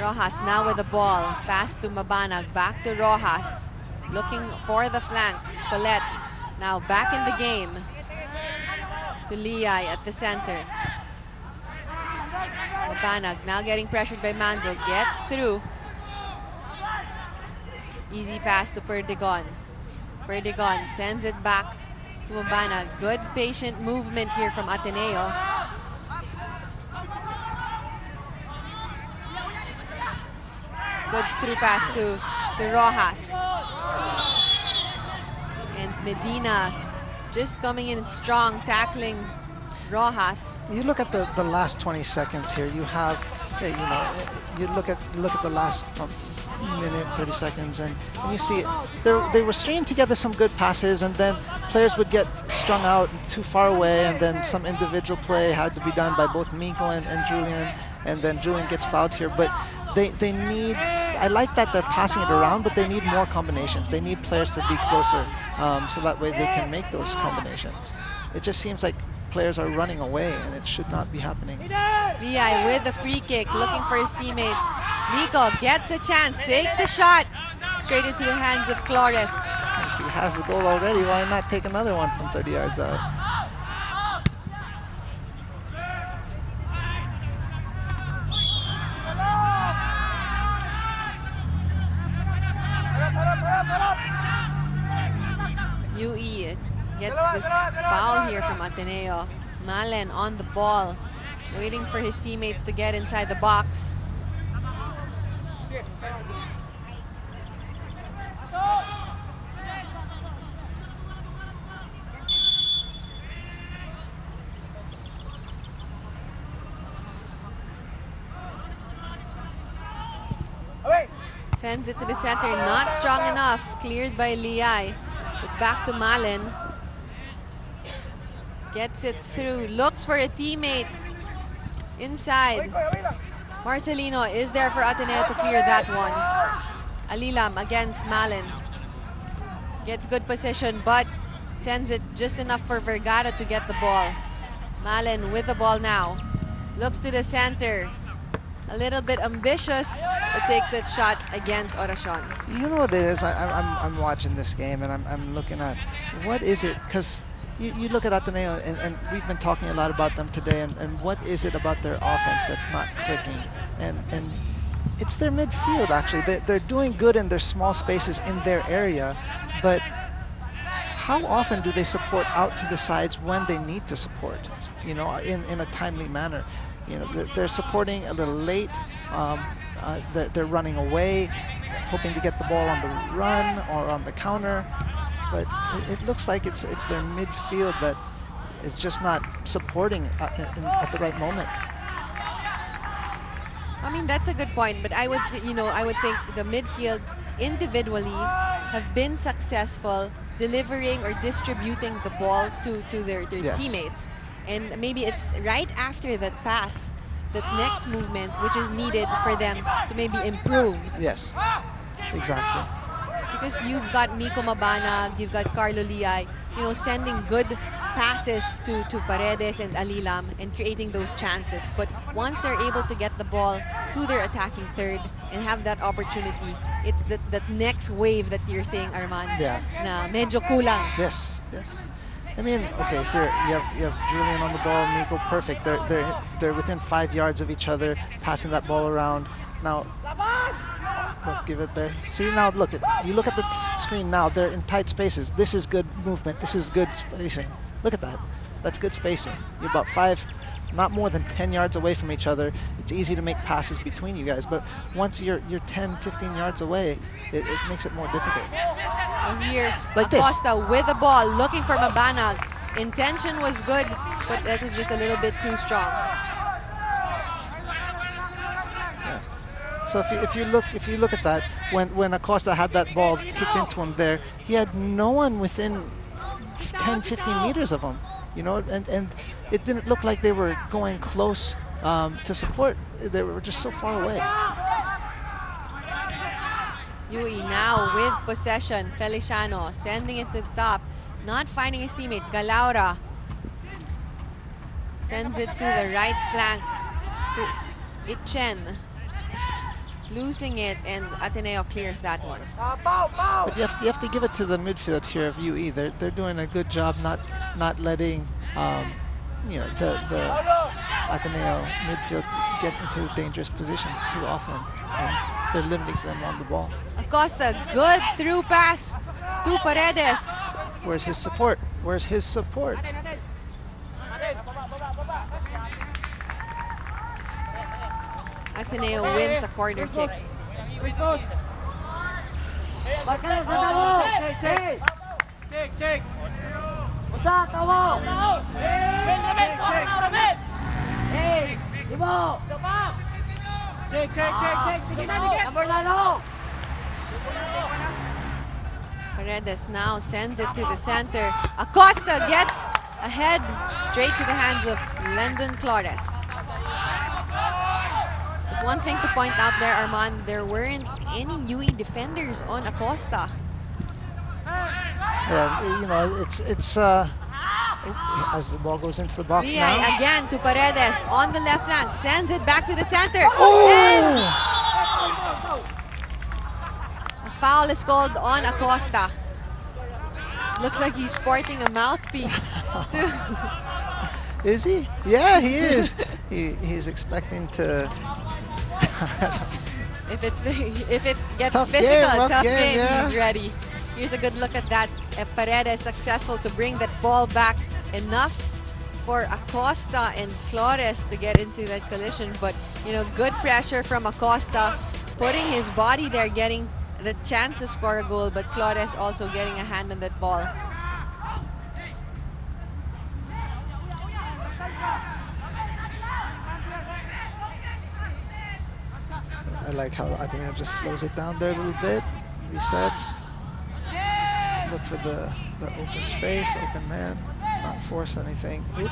Rojas now with the ball. Pass to Mabanag. Back to Rojas. Looking for the flanks. Colette now back in the game. To Liay at the center. Mabanag now getting pressured by Manzo. Gets through. Easy pass to Perdigon. Perdigon sends it back to Mabanag. Good patient movement here from Ateneo. Good through pass to Rojas. And Medina just coming in strong, tackling Rojas. You look at the last 20 seconds here. You have, you look at the last minute, 30 seconds, and you see they were stringing together some good passes, and then players would get strung out too far away, and then some individual play had to be done by both Miko and Julian, and then Julian gets fouled here. But they need, I like that they're passing it around, but they need more combinations. They need players to be closer, so that way they can make those combinations. It just seems like players are running away, and it should not be happening. Liay with the free kick, looking for his teammates. Miko gets a chance, takes the shot, straight into the hands of Flores. He has a goal already. Why not take another one from 30 yards out? UE gets this foul here from Ateneo. Malen on the ball, waiting for his teammates to get inside the box. Sends it to the center, not strong enough. Cleared by Liay. But back to Malen. Gets it through, looks for a teammate. Inside. Marcelino is there for Ateneo to clear that one. Alilam against Malen. Gets good position, but sends it just enough for Vergara to get the ball. Malen with the ball now. Looks to the center. A little bit ambitious, but takes that shot against Oracion. You know what it is? I'm watching this game, and I'm looking at what is it? Because you look at Ateneo, and we've been talking a lot about them today, and what is it about their offense that's not clicking? And it's their midfield, actually. They're doing good in their small spaces in their area, but how often do they support out to the sides when they need to support, in a timely manner? They're supporting a little late. They're running away, hoping to get the ball on the run or on the counter. But it looks like it's their midfield that is just not supporting at the right moment. I mean, that's a good point, but I would think the midfield individually have been successful delivering or distributing the ball to their Yes. teammates. And maybe it's right after that pass, that next movement, which is needed for them to maybe improve. Yes, exactly. Because you've got Miko Mabanag, you've got Carlo Liay, sending good passes to Paredes and Alilam and creating those chances. But once they're able to get the ball to their attacking third and have that opportunity, it's that next wave that you're saying, Arman, Yeah. na medyo kulang. Yes. I mean, okay, here you have Julian on the ball, Miko, perfect. They're within 5 yards of each other, passing that ball around. Now, look, give it there. See now, you look at the screen now. They're in tight spaces. This is good movement. This is good spacing. Look at that. That's good spacing. You're about 5, not more than 10 yards away from each other. It's easy to make passes between you guys, but once you're 10, 15 yards away, it makes it more difficult. And here, Like this. Acosta with the ball, looking for Mabanag. Intention was good, but that was just a little bit too strong. Yeah. So if you look at that, when Acosta had that ball kicked into him there, he had no one within 10, 15 meters of him. You know, and it didn't look like they were going close to support. They were just so far away. UE now with possession. Feliciano sending it to the top. Not finding his teammate. Galaura sends it to the right flank to Itchen. Losing it, and Ateneo clears that one. But you have to give it to the midfield here of UE. They're doing a good job not letting you know, the Ateneo midfield get into dangerous positions too often, and they're limiting them on the ball. Acosta, good through pass to Paredes. Where's his support? Where's his support? Ateneo wins a corner kick. Paredes now sends it to the center. Acosta gets ahead straight to the hands of Lendon Flores. But one thing to point out there, Armand, there weren't any UE defenders on Acosta. Yeah, you know, it's as the ball goes into the box Liay now. again to Paredes on the left flank, sends it back to the center. Oh! And a foul is called on Acosta. Looks like he's sporting a mouthpiece. Is he? Yeah, he is. He's expecting to. If it gets Tough physical, game, rough tough game, game, yeah. he's ready. Here's a good look at that. Paredes successful to bring that ball back enough for Acosta and Flores to get into that collision. But, you know, good pressure from Acosta, putting his body there, getting the chance to score a goal, but Flores also getting a hand on that ball. I like how Ateneo just slows it down there a little bit, resets. Look for the open space, open man, not force anything. Oop.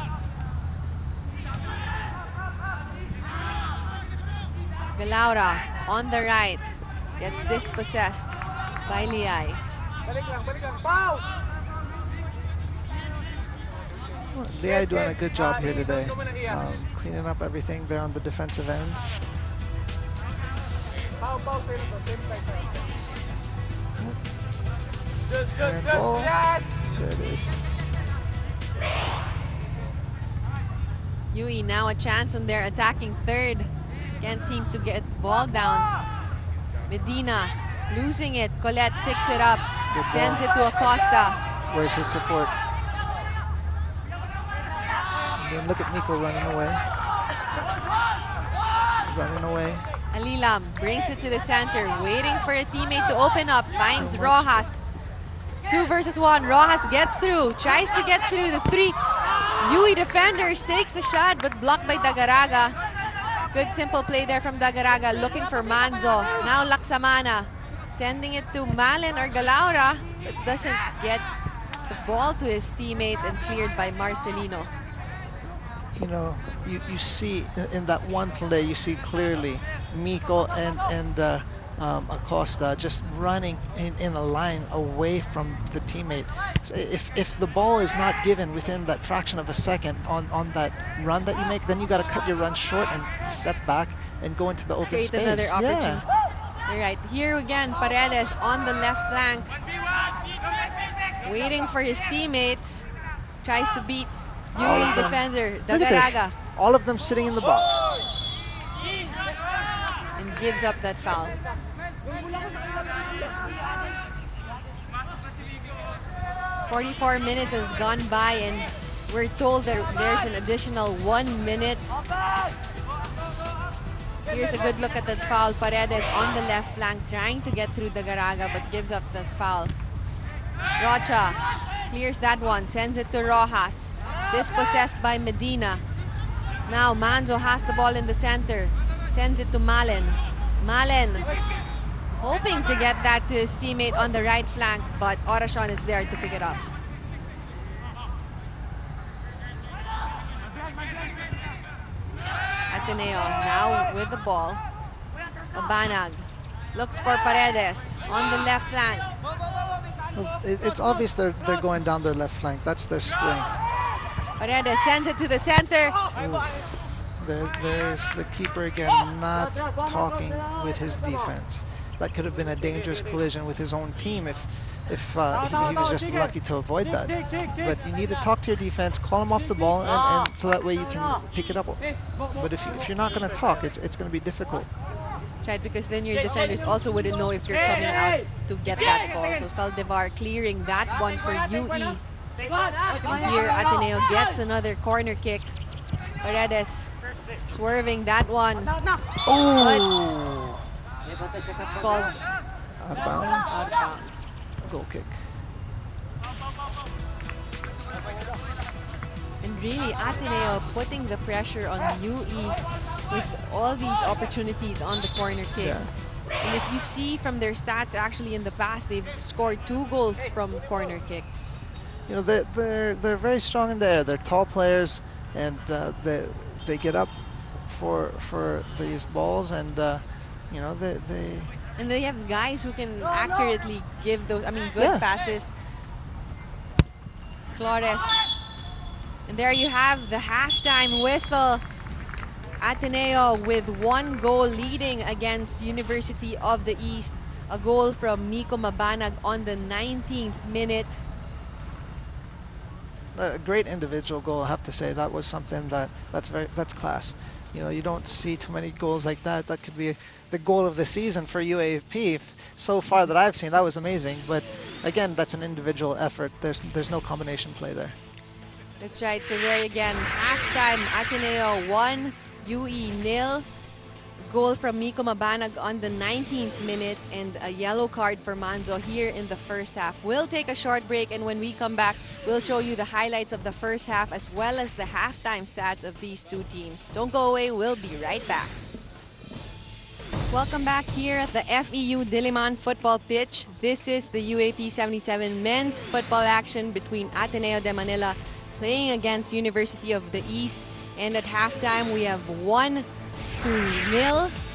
Galaura on the right gets dispossessed by Liay. Well, Liay doing a good job here today, cleaning up everything there on the defensive end. And ball. There it is. UE now a chance on their attacking third. Can't seem to get the ball down. Medina losing it. Colette picks it up. Good Sends ball. it to Acosta. Where's his support? And then look at Miko running away. Running away. Alilam brings it to the center, waiting for a teammate to open up. Finds Rojas. 2 versus 1. Rojas gets through. Tries to get through the 3 UE defenders. Takes a shot, but blocked by Dagaraga. Good simple play there from Dagaraga, looking for Manzo. Now Laksamana. Sending it to Malen or Galaura, but doesn't get the ball to his teammates and cleared by Marcelino. You know, you see in that one play, you see clearly Miko and Acosta just running in a line away from the teammate. So if the ball is not given within that fraction of a second on that run that you make, then you got to cut your run short and step back and go into the open Create space. another opportunity. Yeah. All right, here again, Paredes on the left flank, waiting for his teammates. tries to beat All UE of them. defender Look at this. Dagaraga All of them sitting in the box. and gives up that foul. 44 minutes has gone by and we're told that there's an additional 1 minute. Here's a good look at that foul. Paredes on the left flank trying to get through Dagaraga but gives up that foul. Rocha clears that one, sends it to Rojas. Dispossessed by Medina. Now Manzo has the ball in the center. Sends it to Malen. Malen hoping to get that to his teammate on the right flank, but Oracion is there to pick it up. Ateneo now with the ball. Mabanag looks for Paredes on the left flank. Well, it's obvious they're going down their left flank. That's their strength. Paredes sends it to the center. There's the keeper again, not talking with his defense. That could have been a dangerous collision with his own team if he was just lucky to avoid that. But you need to talk to your defense, call them off the ball, and so that way you can pick it up. But if you're not going to talk, it's going to be difficult. That's right, because then your defenders also wouldn't know if you're coming out to get that ball. So Saldivar clearing that one for UE. And here Ateneo gets another corner kick. Paredes swerving that one. Oh! But it's called Out of bounds. out of bounds. Goal kick. And really, Ateneo putting the pressure on UE with all these opportunities on the corner kick. Yeah. And if you see from their stats, actually in the past, they've scored 2 goals from corner kicks. You know, they're very strong in the air. They're tall players, and they get up for these balls, and you know they. And they have guys who can accurately give those, good Yeah. passes. Flores. And there you have the halftime whistle. Ateneo with 1 goal leading against University of the East. A goal from Miko Mabanag on the 19th minute. A great individual goal, I have to say. That was something that's class. You know, you don't see too many goals like that. That could be the goal of the season for UAAP so far that I've seen. That was amazing. But again, that's an individual effort. There's no combination play there. That's right. So there again, halftime, Ateneo 1, UE 0. Goal from Miko Mabanag on the 19th minute and a yellow card for Manzo here in the first half. We'll take a short break, and when we come back, we'll show you the highlights of the first half as well as the halftime stats of these two teams. Don't go away. We'll be right back. Welcome back here at the FEU Diliman football pitch. This is the UAP 77 men's football action between Ateneo de Manila playing against University of the East. And at halftime, we have 1-0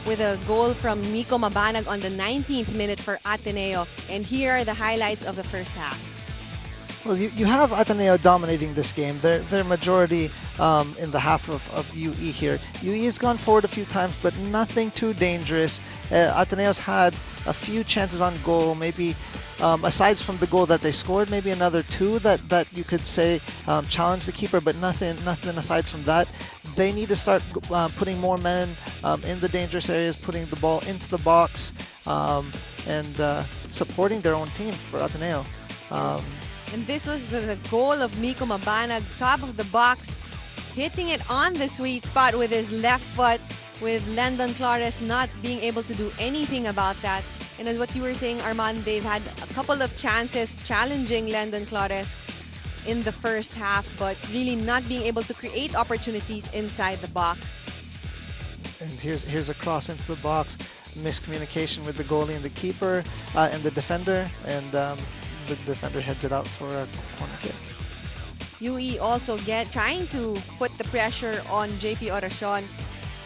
with a goal from Miko Mabanag on the 19th minute for Ateneo. And here are the highlights of the first half. Well, you have Ateneo dominating this game. Their majority in the half of UE here. UE has gone forward a few times, but nothing too dangerous. Ateneo's had a few chances on goal, maybe aside from the goal that they scored, maybe another 2 that you could say challenged the keeper, but nothing aside from that. They need to start putting more men in the dangerous areas, putting the ball into the box, and supporting their own team for Ateneo. And this was the goal of Miko Mabanag, top of the box, hitting it on the sweet spot with his left foot, with Landon Flores not being able to do anything about that. And as what you were saying, Armand, they've had a couple of chances challenging Landon Flores in the first half, but really not being able to create opportunities inside the box. And here's a cross into the box, miscommunication with the goalie and the keeper and the defender, and the defender heads it out for a corner kick. UE also trying to put the pressure on JP Oracion,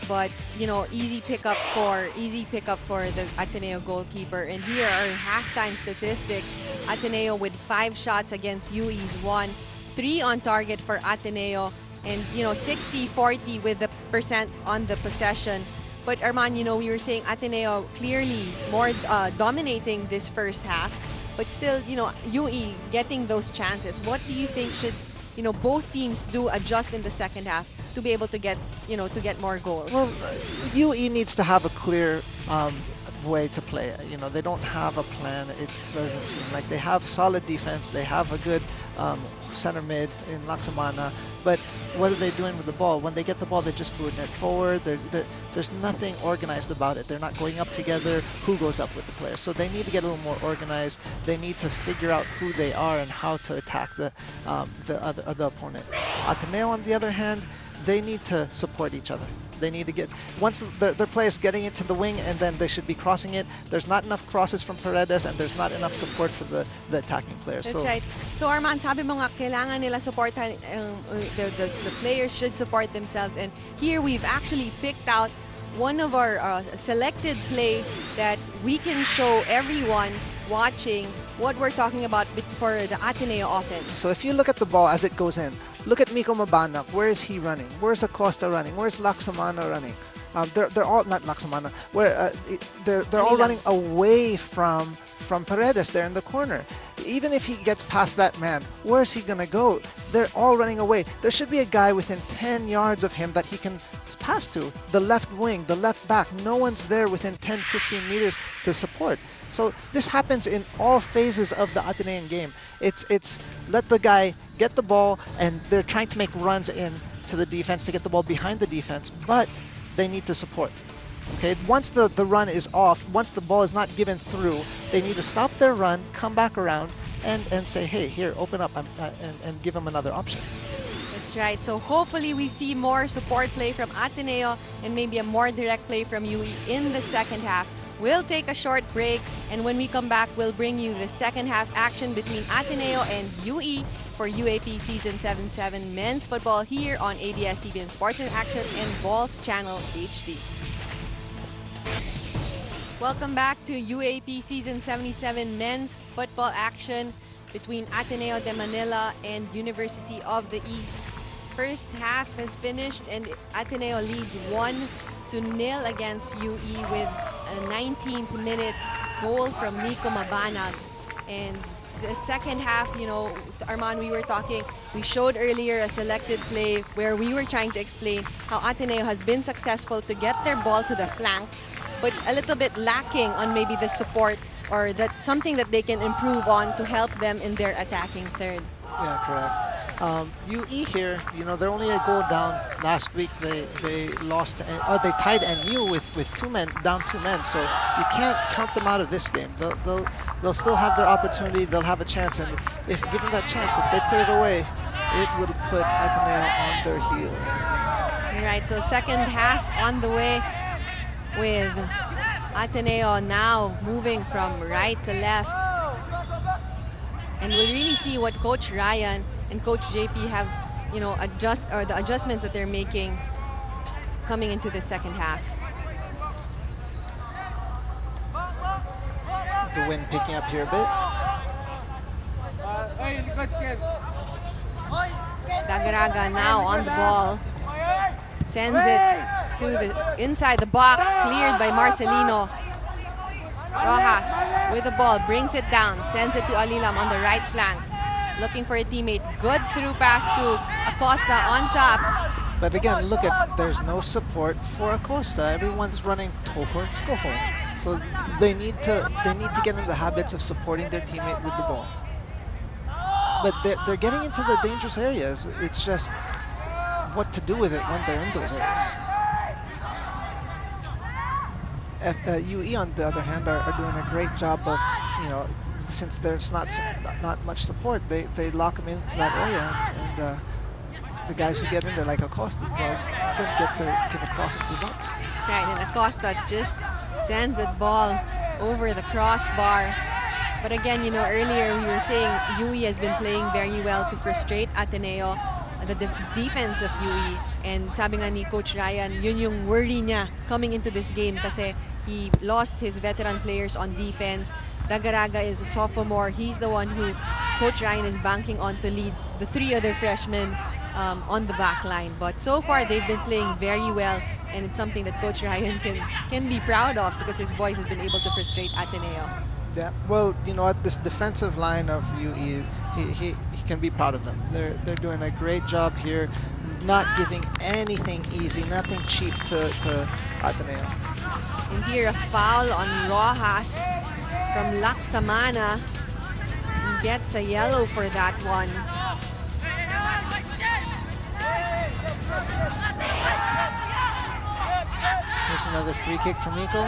but easy pickup for the Ateneo goalkeeper. And here are halftime statistics. Ateneo with 5 shots against UE's 1, 3 on target for Ateneo, and 60-40 with the percent on the possession. But Arman, we were saying Ateneo clearly more dominating this first half, but still, UE getting those chances. What do you think should both teams do adjust in the second half to be able to get, to get more goals. Well, UE needs to have a clear way to play. They don't have a plan. It doesn't seem like they have solid defense. They have a good center mid in Laksamana, but what are they doing with the ball? When they get the ball, they're just booting it forward. There's nothing organized about it. They're not going up together. Who goes up with the player? So they need to get a little more organized. They need to figure out who they are and how to attack the opponent. Ateneo, on the other hand, they need to support each other. They need to get, once their players getting into the wing, and then they should be crossing it. There's not enough crosses from Paredes, and there's not enough support for the attacking players. That's right. So Arman, sabi mo nga, kailangan nila supportan, the players should support themselves. And here we've actually picked out one of our selected play that we can show everyone watching what we're talking about for the Ateneo offense. So if you look at the ball as it goes in, look at Miko Mabanak. Where is he running? Where's Acosta running? Where's Laksamana running? They're all, not Laksamana, they're all running away from Paredes there in the corner. Even if he gets past that man, where's he gonna go? They're all running away. There should be a guy within 10 yards of him that he can pass to. The left wing, the left back, no one's there within 10, 15 meters to support. So this happens in all phases of the Atenean game. It's let the guy get the ball, and they're trying to make runs in to the defense to get the ball behind the defense, but they need to support. Okay, once the run is off, once the ball is not given through, they need to stop their run, come back around, and say, hey, here, open up, and give them another option. That's right. So hopefully we see more support play from Ateneo and maybe a more direct play from UE in the second half. We'll take a short break, and when we come back, we'll bring you the second half action between Ateneo and UE for UAAP Season 77 Men's Football here on ABS-CBN Sports in Action and Balls Channel HD. Welcome back to UAAP Season 77 Men's Football action between Ateneo de Manila and University of the East. First half has finished, and Ateneo leads 1-0 against UE with a 19th minute goal from Nico Mabanag. And the second half, Arman, we showed earlier a selected play where we were trying to explain how Ateneo has been successful to get their ball to the flanks, but a little bit lacking on maybe the support or something that they can improve on to help them in their attacking third. Yeah, correct. UE here, they're only a goal down. Last week they lost, they tied NU with down two men. So you can't count them out of this game. They'll still have their opportunity. They'll have a chance, and if given that chance, if they put it away, it would put Ateneo on their heels. All right. So second half on the way, with Ateneo now moving from right to left. And we'll really see what Coach Ryan and Coach JP have, the adjustments that they're making coming into the second half. The wind picking up here a bit. Dagaraga now on the ball. Sends it to the inside the box, cleared by Marcelino. Rojas with the ball, brings it down, sends it to Alilam on the right flank. Looking for a teammate. Good through pass to Acosta on top. But again, look at, there's no support for Acosta. Everyone's running towards goal. So they need to get in the habits of supporting their teammate with the ball. But they're getting into the dangerous areas. It's just what to do with it when they're in those areas. UE, on the other hand, are doing a great job of, since there's not much support, they lock them into that area, and the guys who get in there, like Acosta was, don't get to give a cross into the box. That's right, and Acosta just sends that ball over the crossbar. But again, earlier we were saying UE has been playing very well to frustrate Ateneo, the defense of UE. And sabi nga ni Coach Ryan, yun yung worry niya coming into this game kasi he lost his veteran players on defense. Dagaraga is a sophomore. He's the one who Coach Ryan is banking on to lead the three other freshmen on the back line. But so far, they've been playing very well, and it's something that Coach Ryan can be proud of because his boys have been able to frustrate Ateneo. Yeah, well, you know what, this defensive line of UE, he can be proud of them. They're doing a great job here, not giving anything easy, nothing cheap to Ateneo. And here a foul on Rojas from Laksamana. He gets a yellow for that one. Here's another free kick from Miko.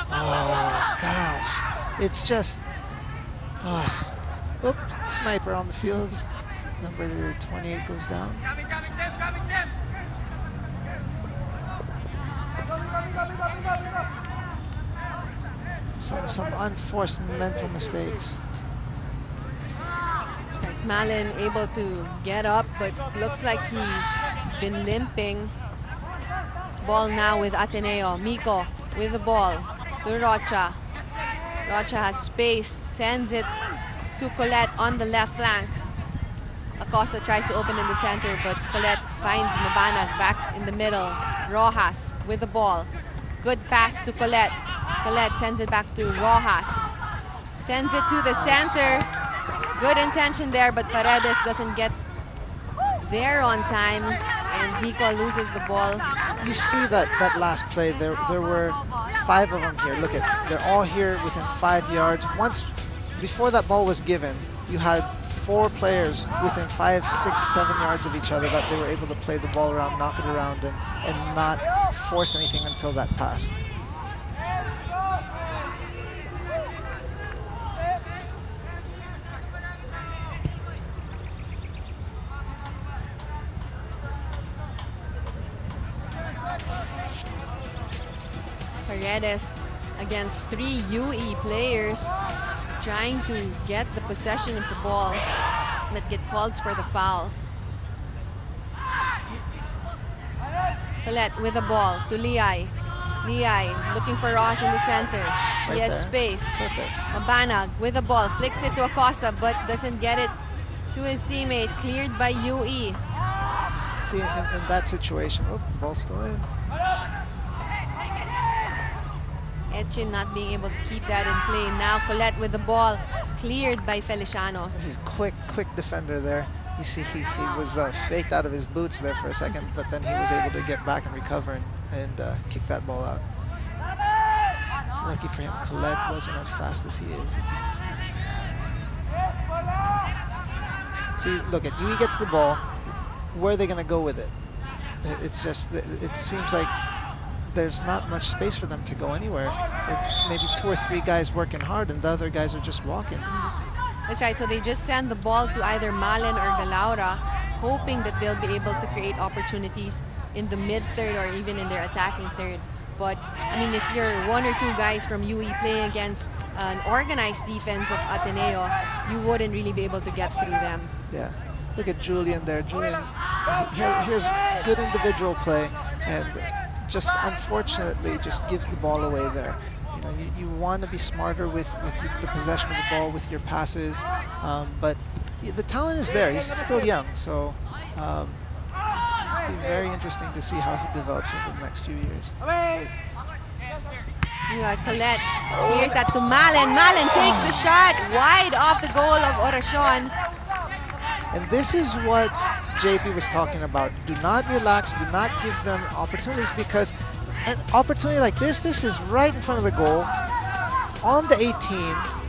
Oh gosh, it's just, oop, sniper on the field. Number 28 goes down. Some unforced mental mistakes. Malin able to get up, but looks like he's been limping. Ball now with Ateneo. Miko with the ball to Rocha. Rocha has space, sends it to Colette on the left flank. Acosta tries to open in the center, but Colette finds Mabanag back in the middle. Rojas with the ball. Good pass to Colette. Colette sends it back to Rojas. Sends it to the center. Good intention there, but Paredes doesn't get there on time, and Miko loses the ball. You see that last play, there were 5 of them here. Look at, they're all here within 5 yards. Once, before that ball was given, you had 4 players within 5, 6, 7 yards of each other that they were able to play the ball around, knock it around, and not force anything until that pass. Paredes against 3 UE players trying to get the possession of the ball, but get called for the foul. Colette with the ball to Liay. Liay looking for Ross in the center. He has space. Perfect. Mabanag with the ball, flicks it to Acosta, but doesn't get it to his teammate. Cleared by UE. See, in that situation, oh, the ball's still in. Etchin not being able to keep that in play. Now Colette with the ball, cleared by Feliciano. This is quick defender there. You see, he was faked out of his boots there for a second, but then he was able to get back and recover and kick that ball out. Lucky for him, Colette wasn't as fast as he is. See, look at UE gets the ball. Where are they going to go with it? It's just, it seems like there's not much space for them to go anywhere. It's maybe 2 or 3 guys working hard and the other guys are just walking. That's right, so they just send the ball to either Malen or Galaura, hoping that they'll be able to create opportunities in the mid-third or even in their attacking third. But, I mean, if you're 1 or 2 guys from UE playing against an organized defense of Ateneo, you wouldn't really be able to get through them. Yeah, look at Julian there. Julian, he has good individual play and just unfortunately just gives the ball away there. You know, you want to be smarter with the possession of the ball, with your passes, but the talent is there. He's still young, so it'll be very interesting to see how he develops over the next few years. You got Colette clears that to Malen. Malen takes the shot wide off the goal of Oracion. And this is what JP was talking about. Do not relax, do not give them opportunities, because an opportunity like this is right in front of the goal, on the 18.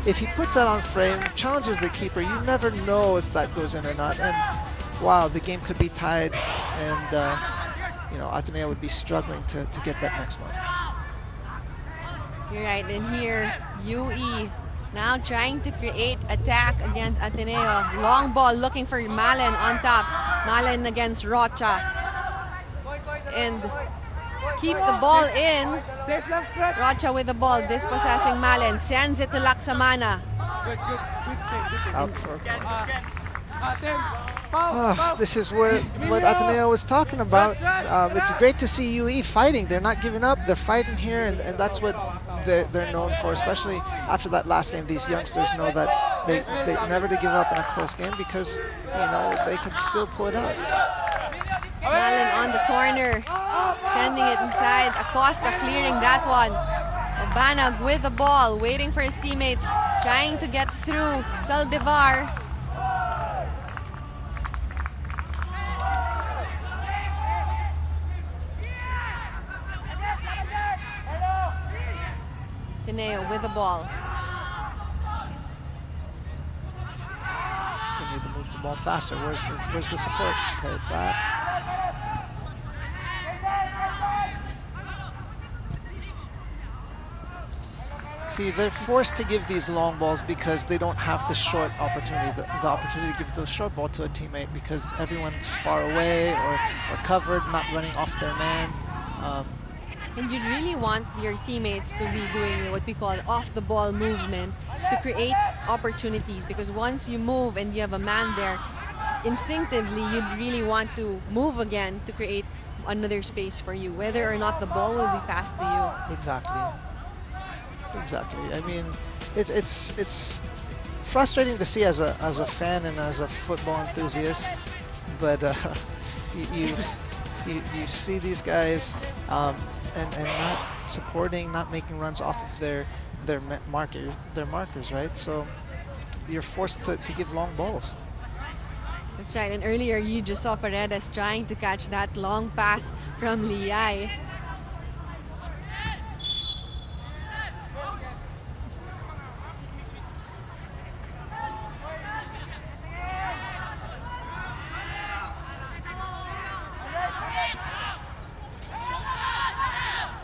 If he puts that on frame, challenges the keeper, you never know if that goes in or not. And wow, the game could be tied, and you know, Ateneo would be struggling to get that next one. You're right, and here UE now trying to create attack against Ateneo. Long ball looking for Malen on top. Malen against Rocha. And keeps the ball in. Rocha with the ball, dispossessing Malen. Sends it to Laksamana. Out for this is what Ateneo was talking about. It's great to see UE fighting. They're not giving up. They're fighting here, and that's what they're known for, especially after that last game. These youngsters know that they never to give up in a close game, because you know they can still pull it out. Malen on the corner, sending it inside. Acosta clearing that one. Obanag with the ball, waiting for his teammates, trying to get through Saldivar. Ateneo with the ball. They need to move the ball faster. Where's the support? Play it back. See, they're forced to give these long balls because they don't have the short opportunity, the opportunity to give those short ball to a teammate because everyone's far away or covered, not running off their man. And you really want your teammates to be doing what we call off-the-ball movement to create opportunities, because once you move and you have a man there, instinctively you really want to move again to create another space for you, whether or not the ball will be passed to you. Exactly. Exactly. I mean, it's frustrating to see as a fan and as a football enthusiast, but you see these guys and not supporting, not making runs off of their markers, right? So you're forced to give long balls. That's right. And earlier you just saw Paredes trying to catch that long pass from Liay.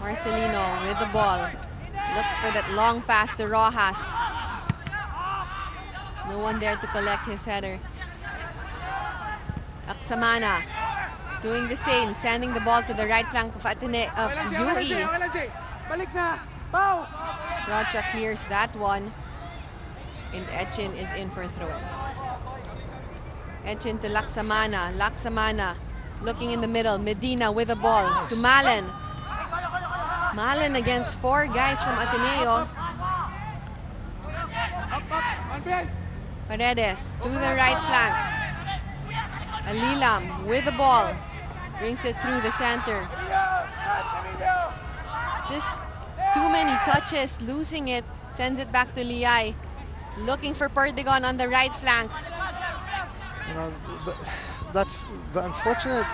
Marcelino with the ball. Looks for that long pass to Rojas. No one there to collect his header. Aksamana doing the same, sending the ball to the right flank of UE. Rocha clears that one. And Etchin is in for a throw. Etchin to Laksamana. Laksamana looking in the middle. Medina with the ball to Malen. Malen against 4 guys from Ateneo. Paredes to the right flank. Alilam with the ball. Brings it through the center. Just too many touches, losing it. Sends it back to Liay. Looking for Perdigon on the right flank. You know, that's the unfortunate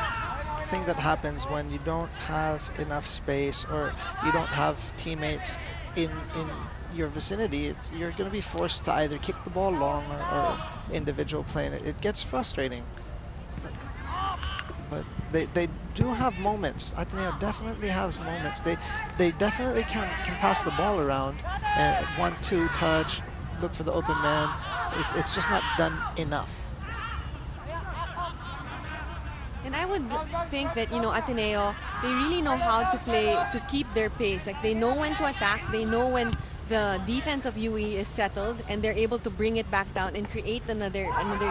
thing that happens when you don't have enough space or you don't have teammates in your vicinity. You're going to be forced to either kick the ball long or individual play, and it gets frustrating. But they do have moments. Ateneo definitely has moments. They definitely can pass the ball around and 1-2 touch, look for the open man. It's just not done enough. And I would think that, you know, Ateneo, they really know how to play, to keep their pace. Like, they know when to attack, they know when the defense of UE is settled, and they're able to bring it back down and create another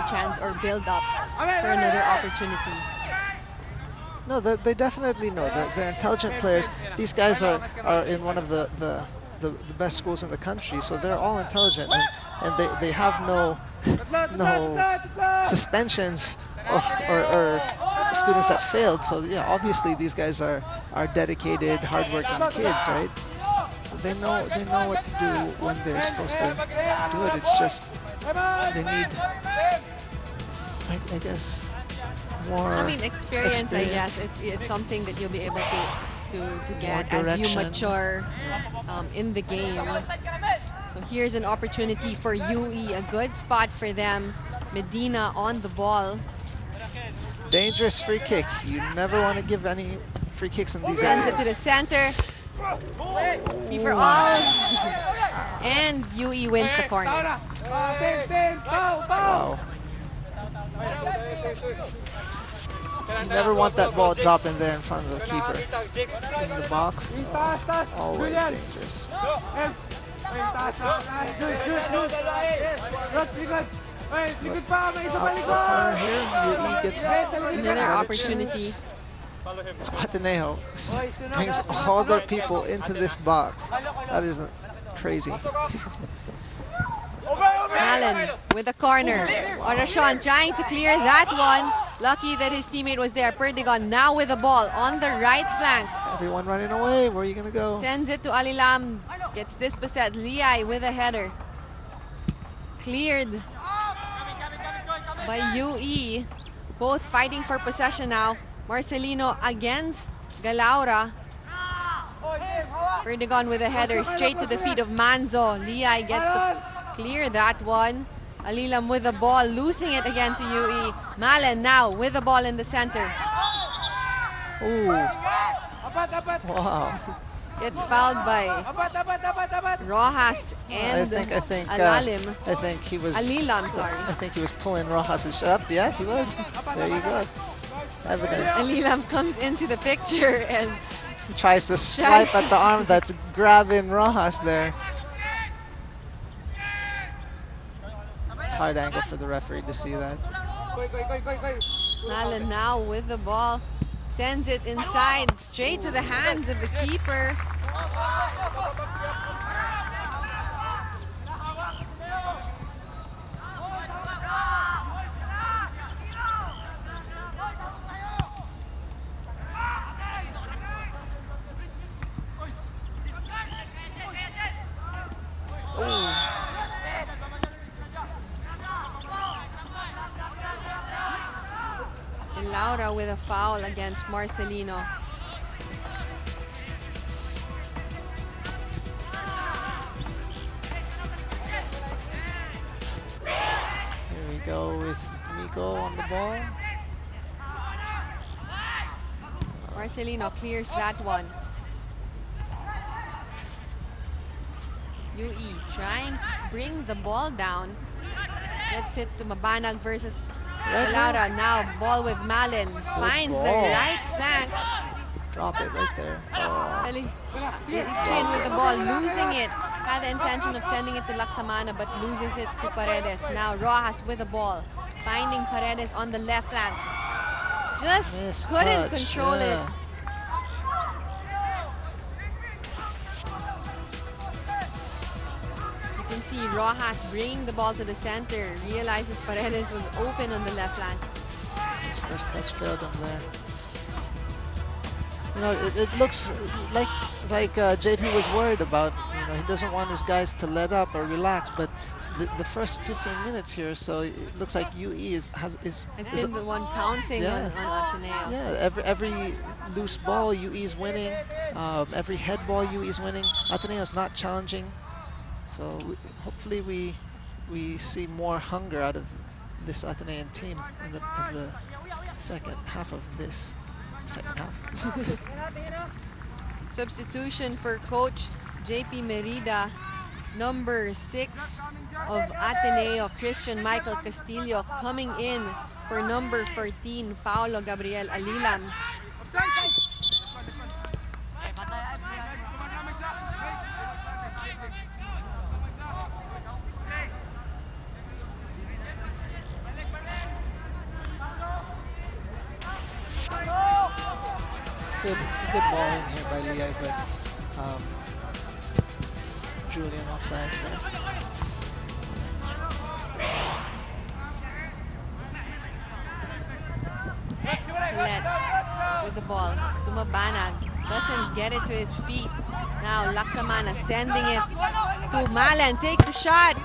chance or build up for another opportunity. No, they definitely know. They're intelligent players. These guys are in one of the best schools in the country, so they're all intelligent, and they have no suspensions or students that failed. So yeah, obviously these guys are dedicated, hardworking kids, right? So they know what to do when they're supposed to do it. It's just they need, I guess, more. I mean, experience. I guess it's something that you'll be able to get as you mature in the game. So here's an opportunity for UE, a good spot for them. Medina on the ball. Dangerous free kick. You never want to give any free kicks in these areas. Sends it to the center. Free for all. And UE wins the corner. Wow. You never want that ball dropping there in front of the keeper. In the box, always dangerous. Here, gets another opportunity. Ateneo brings all their people into this box. That isn't crazy. Malen with a corner. Oracion trying to clear that one. Lucky that his teammate was there. Perdigon now with the ball on the right flank. Everyone running away. Where are you going to go? Sends it to Alilam. Gets dispossessed. Liay with a header. Cleared by UE. Both fighting for possession now. Marcelino against Galaura. Perdigon with a header straight to the feet of Manzo. Liay gets to clear that one. Alilam with the ball, losing it again to UE. Malen now with the ball in the center. Ooh. Wow. Gets fouled by Rojas and I think Alalim. I think he was Alilam, sorry. I think he was pulling Rojas' up. Yeah, he was. There you go. Evidence. Alilam comes into the picture and He tries to swipe at the arm that's grabbing Rojas there. It's hard angle for the referee to see that. Malen now with the ball. Sends it inside, straight to the hands of the keeper. Laura with a foul against Marcelino. Here we go with Miko on the ball. Marcelino clears that one. UE trying to bring the ball down. Gets it to Mabanag versus Laura. Now ball with Malen. Finds the right flank. Drop it right there. Chin with the ball, losing it. Had the intention of sending it to Laksamana but loses it to Paredes. Now Rojas with the ball. Finding Paredes on the left flank. Just Missed couldn't touch, control it. You can see Rojas bringing the ball to the center. Realizes Paredes was open on the left flank. His first touch failed him there. You know, it looks like JP was worried about. You know, he doesn't want his guys to let up or relax, but the first 15 minutes here, so it looks like UE has been the one pouncing on Ateneo. Yeah, every loose ball UE is winning. Every head ball UE is winning. Ateneo is not challenging, so hopefully we see more hunger out of this Atenean team in the second half of this second half. Substitution for coach JP Merida, number 6 of Ateneo, Christian Michael Castillo, coming in for number 14, Paolo Gabriel Alilam. Good ball in here by Liay, but Julian offsides there. Colette with the ball to Mabanag. Doesn't get it to his feet. Now Laksamana sending it to Malen. Takes the shot.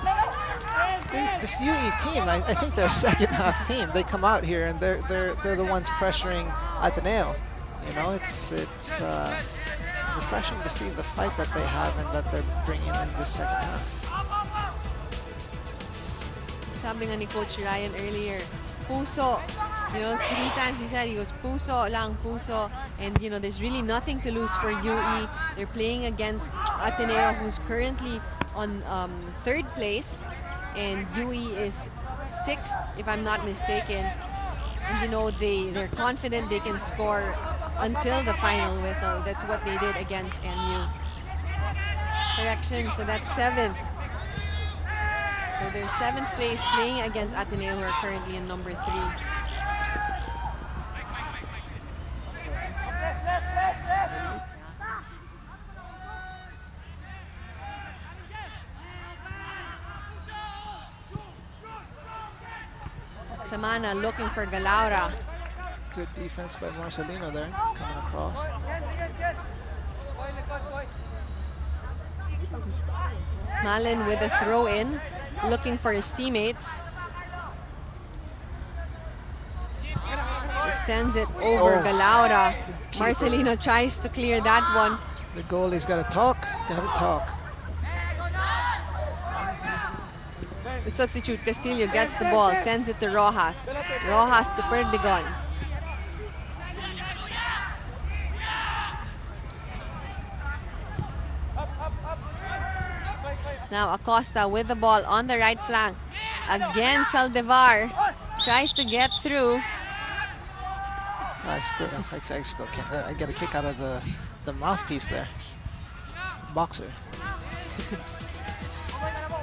This UE team, I think they're a second half team. They come out here and they're the ones pressuring Ateneo. You know, it's refreshing to see the fight that they have and that they're bringing in the second half. Sabi nga ni Coach Ryan earlier, puso. You know, 3 times he said, he goes, puso lang, puso. And, you know, there's really nothing to lose for UE. They're playing against Ateneo, who's currently on 3rd place. And UE is 6th, if I'm not mistaken. And, you know, they're confident they can score until the final whistle. That's what they did against NU. Correction, so that's 7th. So they're 7th place playing against Ateneo, who are currently in number 3. Samana looking for Galaura. Good defense by Marcelino there, coming across. Malin with a throw in, looking for his teammates. Just sends it over Galaura. Marcelino tries to clear that one. The goalie's got to talk. Got to talk. The substitute Castillo gets the ball, sends it to Rojas. Rojas to Perdigon. Now Acosta with the ball on the right flank. Again, Saldivar tries to get through. I still can't. I get a kick out of the mouthpiece there. Boxer.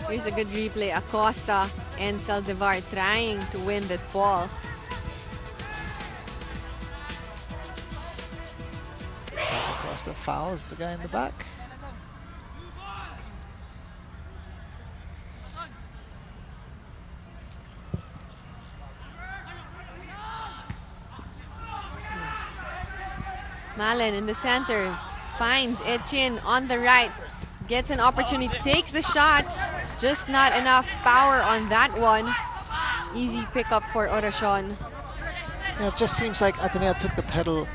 Here's a good replay. Acosta and Saldivar trying to win that ball. As Acosta fouls the guy in the back. Malin in the center, finds Etchin on the right, gets an opportunity, takes the shot, just not enough power on that one. Easy pickup for Oracion. You know, it just seems like Ateneo took the pedal,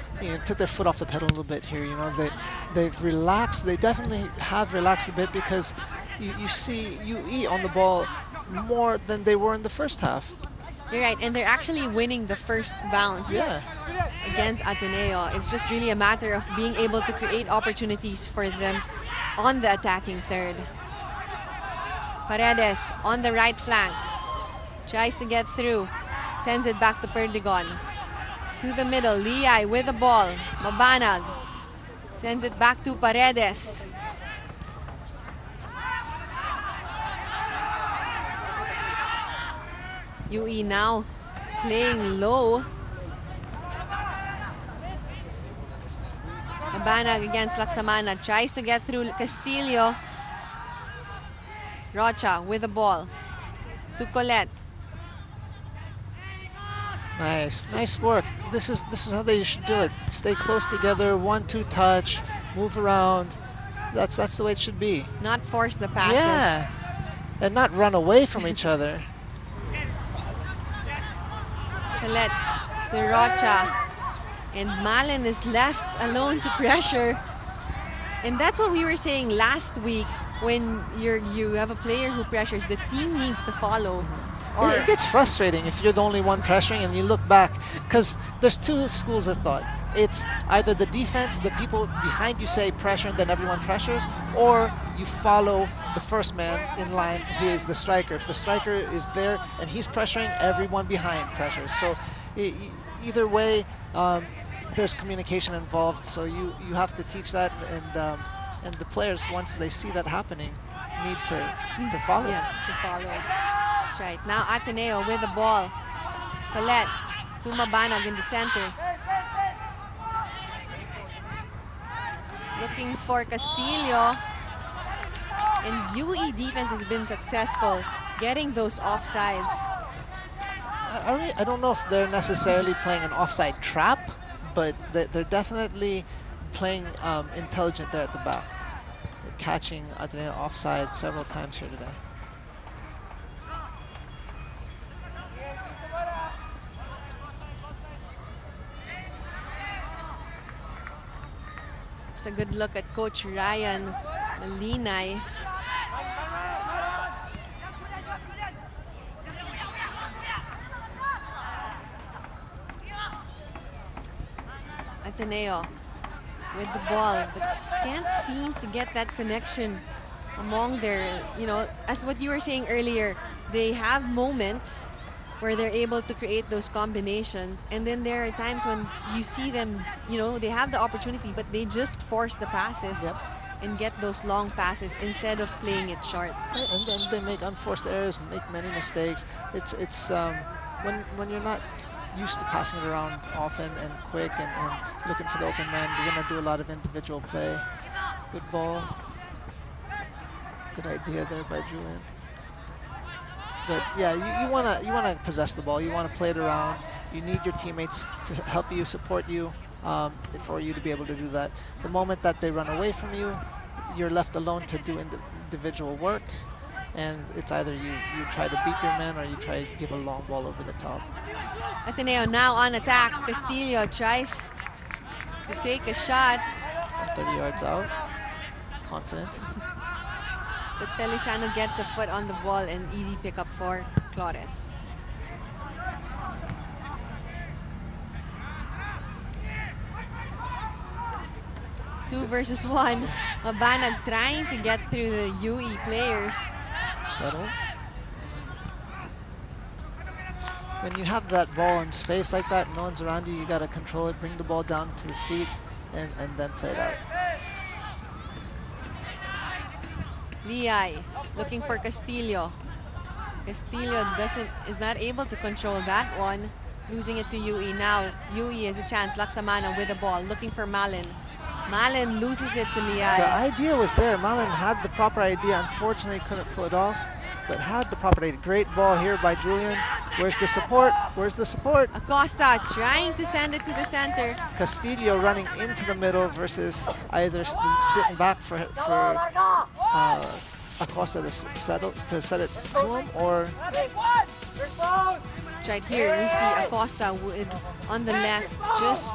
took their foot off the pedal a little bit here. You know, they've relaxed. They definitely have relaxed a bit because you see UE on the ball more than they were in the first half. You're right, and they're actually winning the first bounce. Yeah. Against Ateneo. It's just really a matter of being able to create opportunities for them on the attacking third. Paredes on the right flank. Tries to get through. Sends it back to Perdigon. To the middle, Liay with the ball. Mabanag. Sends it back to Paredes. UE now playing low. Mabanag against Laksamana. Tries to get through Castillo. Rocha with the ball. To Colette. Nice work. This is how they should do it. Stay close together, 1-2 touch, move around. That's the way it should be. Not force the passes. Yeah, and not run away from each other. Colette to Rocha. And Malin is left alone to pressure. And that's what we were saying last week. When you have a player who pressures, the team needs to follow. Or It gets frustrating if you're the only one pressuring and you look back, because there's two schools of thought. It's either the defense, the people behind you say pressure and then everyone pressures, or you follow the first man in line who is the striker. If the striker is there and he's pressuring, everyone behind pressures. So either way, there's communication involved, so you have to teach that, and the players, once they see that happening, need to follow. Yeah, to follow. That's right. Now Ateneo with the ball. Colette to Mabanag in the center. Looking for Castillo. And UE defense has been successful getting those offsides. I don't know if they're necessarily playing an offside trap, but they're definitely playing intelligent there at the back. They're catching Ateneo offside several times here today. It's a good look at Coach Ryan Malinay. Ateneo with the ball, but can't seem to get that connection among their, as what you were saying earlier, they have moments where they're able to create those combinations, and then there are times when you see them, they have the opportunity, but they just force the passes. Yep. And get those long passes instead of playing it short. And then they make unforced errors, make many mistakes. It's when you're not used to passing it around often and quick and looking for the open man, you're gonna do a lot of individual play. Good ball. Good idea there by Julian. But yeah, you wanna possess the ball. You wanna play it around. You need your teammates to help you, support you, for you to be able to do that. The moment that they run away from you, you're left alone to do individual work, and it's either you try to beat your man or you try to give a long ball over the top. Ateneo now on attack. Castillo tries to take a shot. From 30 yards out, confident. But Feliciano gets a foot on the ball and easy pickup for Flores. Two versus one. Mabanag trying to get through the UE players. Settle. When you have that ball in space like that, no one's around you, you got to control it, bring the ball down to the feet, and then play it out. Liay looking for Castillo. Castillo is not able to control that one, losing it to UE. Now UE has a chance. Laksamana with the ball, looking for Malin. Malin loses it to Liay. The idea was there. Malin had the proper idea. Unfortunately, couldn't pull it off, but had the proper idea. Great ball here by Julian. Where's the support? Where's the support? Acosta trying to send it to the center. Castillo running into the middle versus either sitting back for Acosta to set it to him, or Right here, we see Acosta on the left, just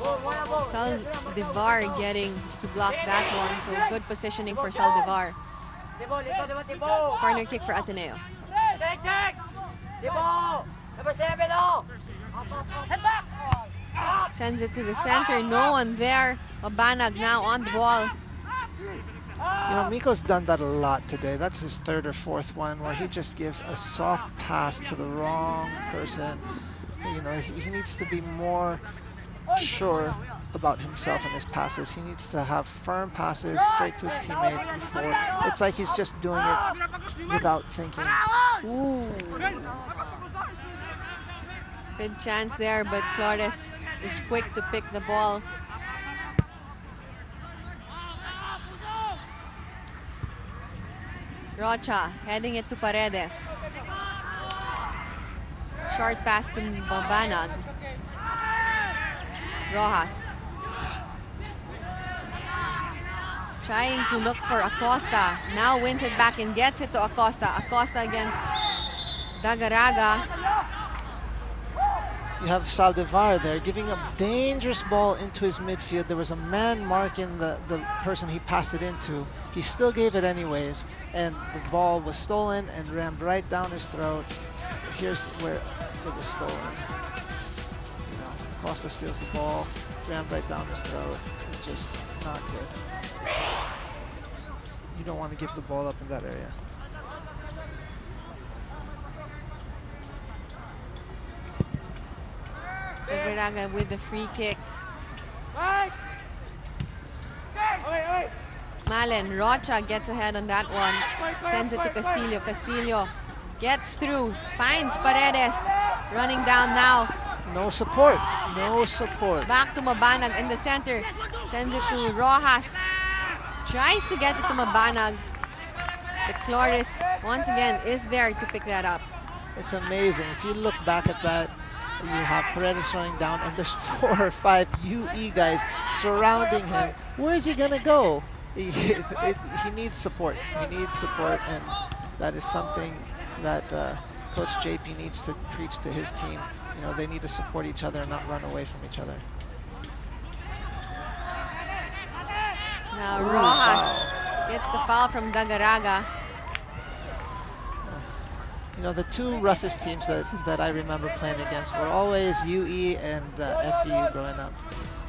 Saldivar getting to block that one. So good positioning for Saldivar. Corner kick for Ateneo. Sends it to the center, no one there. Mabanag now on the ball. you know, Miko's done that a lot today. That's his third or fourth one where he just gives a soft pass to the wrong person. You know, he needs to be more sure about himself and his passes. He needs to have firm passes straight to his teammates before. It's like he's just doing it without thinking. Ooh. Good chance there, but Flores is quick to pick the ball. Rocha heading it to Paredes. Short pass to Mabanag. Rojas. Trying to look for Acosta. Now wins it back and gets it to Acosta. Acosta against Dagaraga. You have Saldivar there giving a dangerous ball into his midfield. There was a man marking the person he passed it into. He still gave it anyways, and the ball was stolen and rammed right down his throat. Here's where it was stolen. You know, Costa steals the ball, rammed right down his throat. It's just not good. You don't want to give the ball up in that area. Dagaraga with the free kick. Malen, Rocha gets ahead on that one. Sends it to Castillo. Castillo gets through, finds Paredes. Running down now. No support. No support. Back to Mabanag in the center. Sends it to Rojas. Tries to get it to Mabanag. But Flores, once again, is there to pick that up. It's amazing. If you look back at that, you have Paredes running down, and there's 4 or 5 UE guys surrounding him. Where is he gonna go? He needs support. He needs support, and that is something that Coach JP needs to preach to his team. You know, they need to support each other and not run away from each other. Now Rojas gets the foul from Dagaraga. You know, the two roughest teams that I remember playing against were always UE and FEU growing up.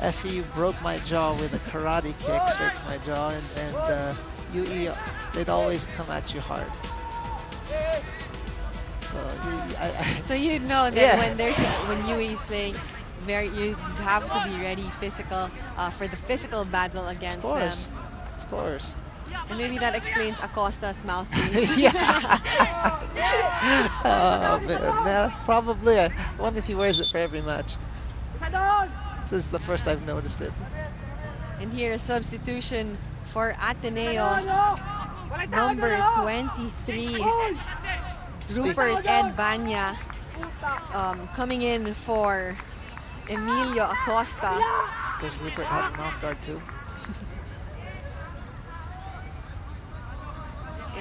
FEU broke my jaw with a karate kick straight to my jaw, and UE, they'd always come at you hard. So, So you know that when UE is playing, you have to be ready physical for the physical battle against them. Of course. And maybe that explains Acosta's mouthpiece. Oh, man. Yeah, probably. I wonder if he wears it for every match. This is the first I've noticed it. And here, substitution for Ateneo. Number 23, Rupert Ed Banya, coming in for Emilio Acosta. Does Rupert have a mouth guard too?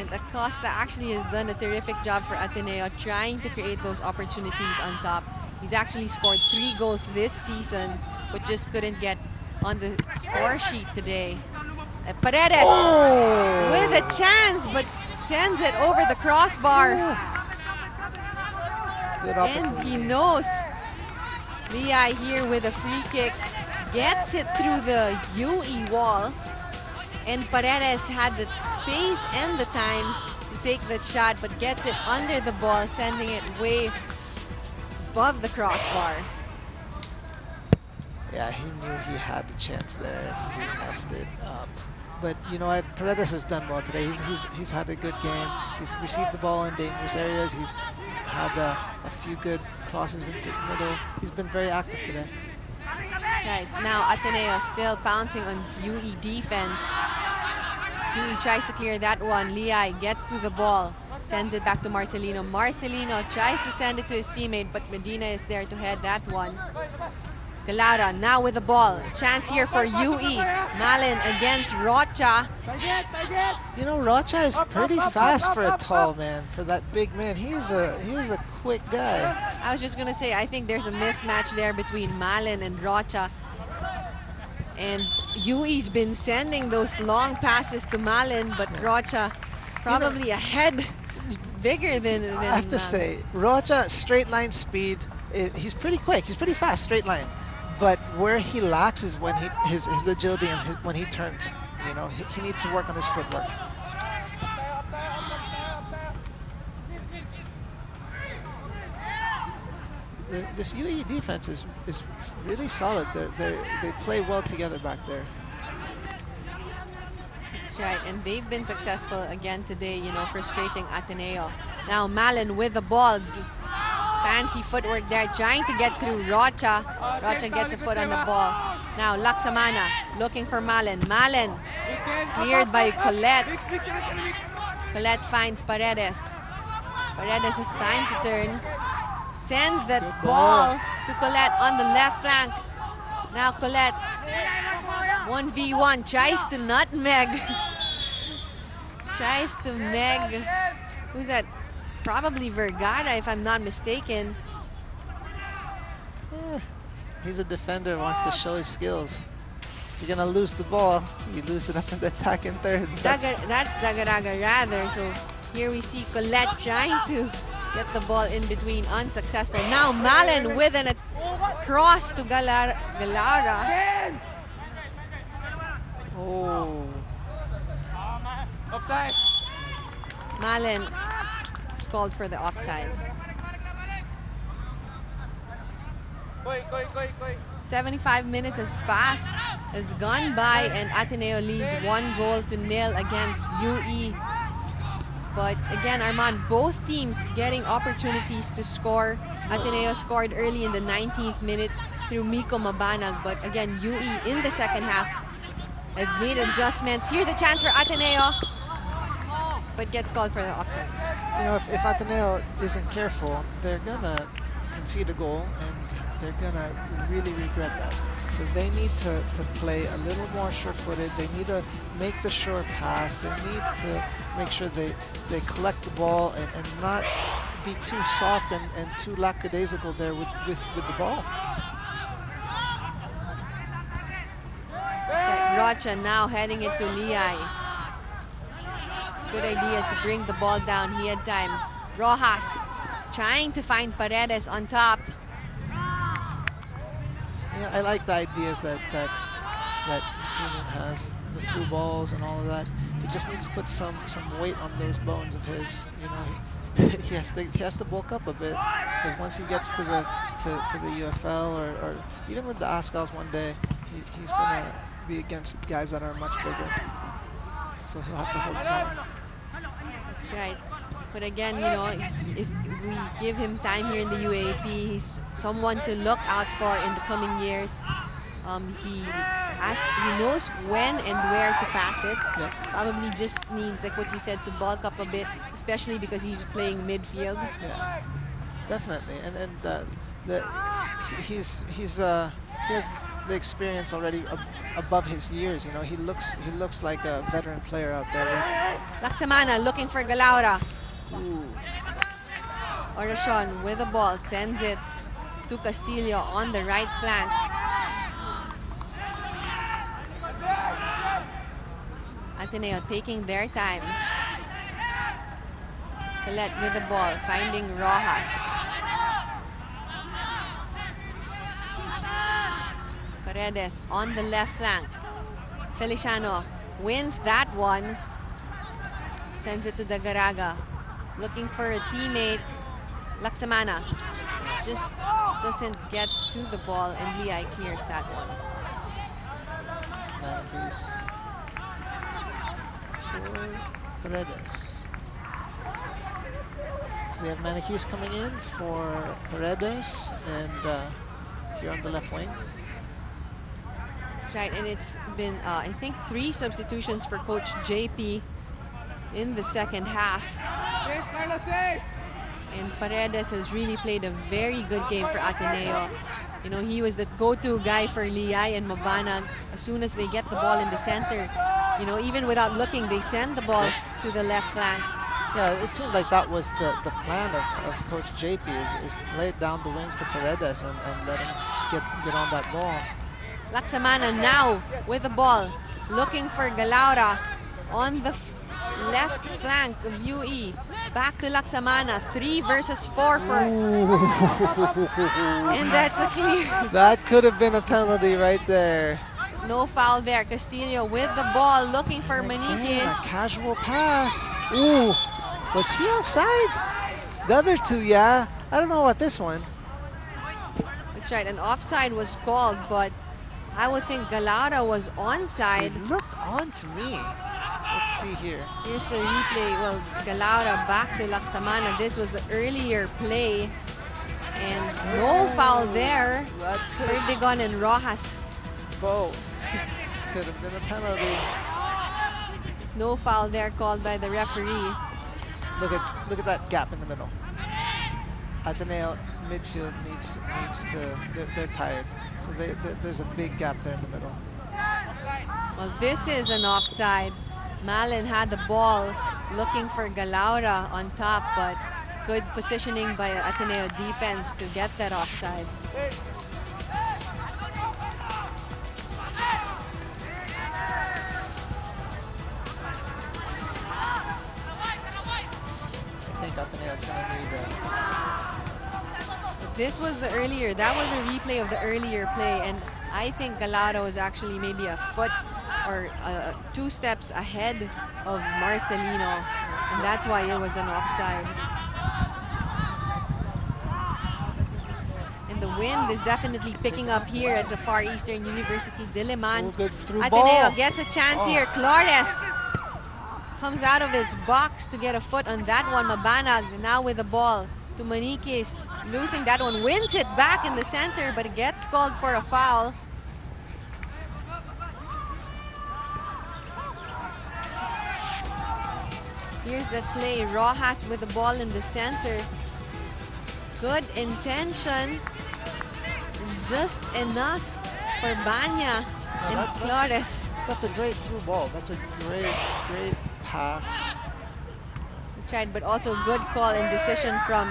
And Acosta actually has done a terrific job for Ateneo trying to create those opportunities on top. He's actually scored 3 goals this season, but just couldn't get on the score sheet today. Paredes with a chance, but sends it over the crossbar. Good And opportunity. he knows Liai here with a free kick. Gets it through the UE wall. And Paredes had the space and the time to take that shot, but gets it under the ball, sending it way above the crossbar. Yeah, he knew he had a chance there. He messed it up. But you know what? Paredes has done well today. He's had a good game. He's received the ball in dangerous areas. He's had a few good crosses into the middle. He's been very active today. That's right. Now Ateneo still pouncing on UE defense. UE tries to clear that one. Liai gets to the ball, sends it back to Marcelino. Marcelino tries to send it to his teammate, but Medina is there to head that one. Galara now with the ball. Chance here for UE. Malin against Rocha. You know, Rocha is pretty fast for a tall man, for that big man. He's a quick guy. I was just gonna say, I think there's a mismatch there between Malin and Rocha. And UE's been sending those long passes to Malin, but Rocha probably a head bigger than I have to say, Rocha straight line speed. He's pretty quick. He's pretty fast straight line. But where he lacks is when his agility and when he turns. You know, he needs to work on his footwork. This UE defense is really solid. They play well together back there. That's right, and they've been successful again today, you know, frustrating Ateneo. Now Malin with the ball. Fancy footwork there, trying to get through Rocha. Rocha gets a foot on the ball. Now Laksamana looking for Malin. Malin cleared by Colette. Colette finds Paredes. Paredes has time to turn. Sends that ball to Colette on the left flank. Now Colette, 1v1, tries to nutmeg. Tries to meg. Who's that? Probably Vergara, if I'm not mistaken. He's a defender, wants to show his skills. If you're gonna lose the ball, you lose it up in the attack in third. That's Dagaraga rather. So here we see Colette trying to get the ball in between, unsuccessful. Now Malin with a cross to Galara. Oh. Offside. Malin is called for the offside. 75 minutes has gone by, and Ateneo leads 1-0 against UE. But again, Armand, both teams getting opportunities to score. Ateneo scored early in the 19th minute through Miko Mabanag, but again, UE in the second half had made adjustments. Here's a chance for Ateneo, but gets called for the offside. You know, if Ateneo isn't careful, they're gonna concede a goal, and they're gonna really regret that. So they need to play a little more sure-footed. They need to make the sure pass. They need to make sure they collect the ball and not be too soft and too lackadaisical there with the ball. That's right, Rocha now heading it to Liai. Good idea to bring the ball down. He had time. Rojas trying to find Paredes on top. Yeah, I like the ideas that Julian has, the through balls and all of that. He just needs to put some weight on those bones of his. You know, he has to bulk up a bit, because once he gets to the UFL or even with the Ascals one day, he's gonna be against guys that are much bigger. So he'll have to hold his own. That's right. But again, you know, if we give him time here in the UAAP, he's someone to look out for in the coming years. He knows when and where to pass it. Yep. Probably just needs, like what you said, to bulk up a bit, especially because he's playing midfield. Yeah, definitely. And he has the experience already above his years. You know, he looks like a veteran player out there. Laksamana looking for Galaura. Ooh. Oracion with the ball, sends it to Castillo on the right flank. Ateneo taking their time. Colette with the ball, finding Rojas. Paredes on the left flank. Feliciano wins that one. Sends it to Dagaraga. Looking for a teammate. Laksamana just doesn't get to the ball, and Liay clears that one. Manakis for Paredes. So we have Manakis coming in for Paredes, and here on the left wing. That's right, and it's been, I think, 3 substitutions for Coach JP in the second half. And Paredes has really played a very good game for Ateneo. You know, he was the go-to guy for Liay and Mabanag. As soon as they get the ball in the center, you know, even without looking, they send the ball to the left flank. Yeah, it seemed like that was the plan of Coach JP is play it down the wing to Paredes and let him get on that ball. Laksamana now with the ball, looking for Galaura on the left flank of UE. Back to Laksamana, 3 versus 4 for... And that's a clear. That could have been a penalty right there. No foul there. Castillo with the ball, looking for Again, Maniquez. a casual pass. Ooh, was he offsides? The other 2, yeah. I don't know about this one. That's right, an offside was called, but I would think Galaura was onside. It looked on to me. Let's see here. Here's the replay. Well, Galaura back to Laksamana. This was the earlier play. And no foul there. Perdigon and Rojas. Both. Could have been a penalty. No foul there called by the referee. Look at that gap in the middle. Ateneo midfield needs to. They're tired, so there's a big gap there in the middle. Well, this is an offside. Malin had the ball, looking for Galaura on top, but good positioning by Ateneo defense to get that offside. I think Ateneo's going to need This was the earlier, that was a replay of the earlier play, and I think Galaura was actually maybe a foot or 2 steps ahead of Marcelino, and that's why it was an offside. And the wind is definitely picking up here at the Far Eastern University Diliman. Oh, good through Ateneo ball. gets a chance here. Flores comes out of his box to get a foot on that one. Mabanag now with the ball to Maniquez, losing that one, wins it back in the center, but it gets called for a foul. Here's the play, Rojas with the ball in the center. Good intention, just enough for Banya and Flores. That's a great through ball. That's a great pass. That's right, but also good call and decision from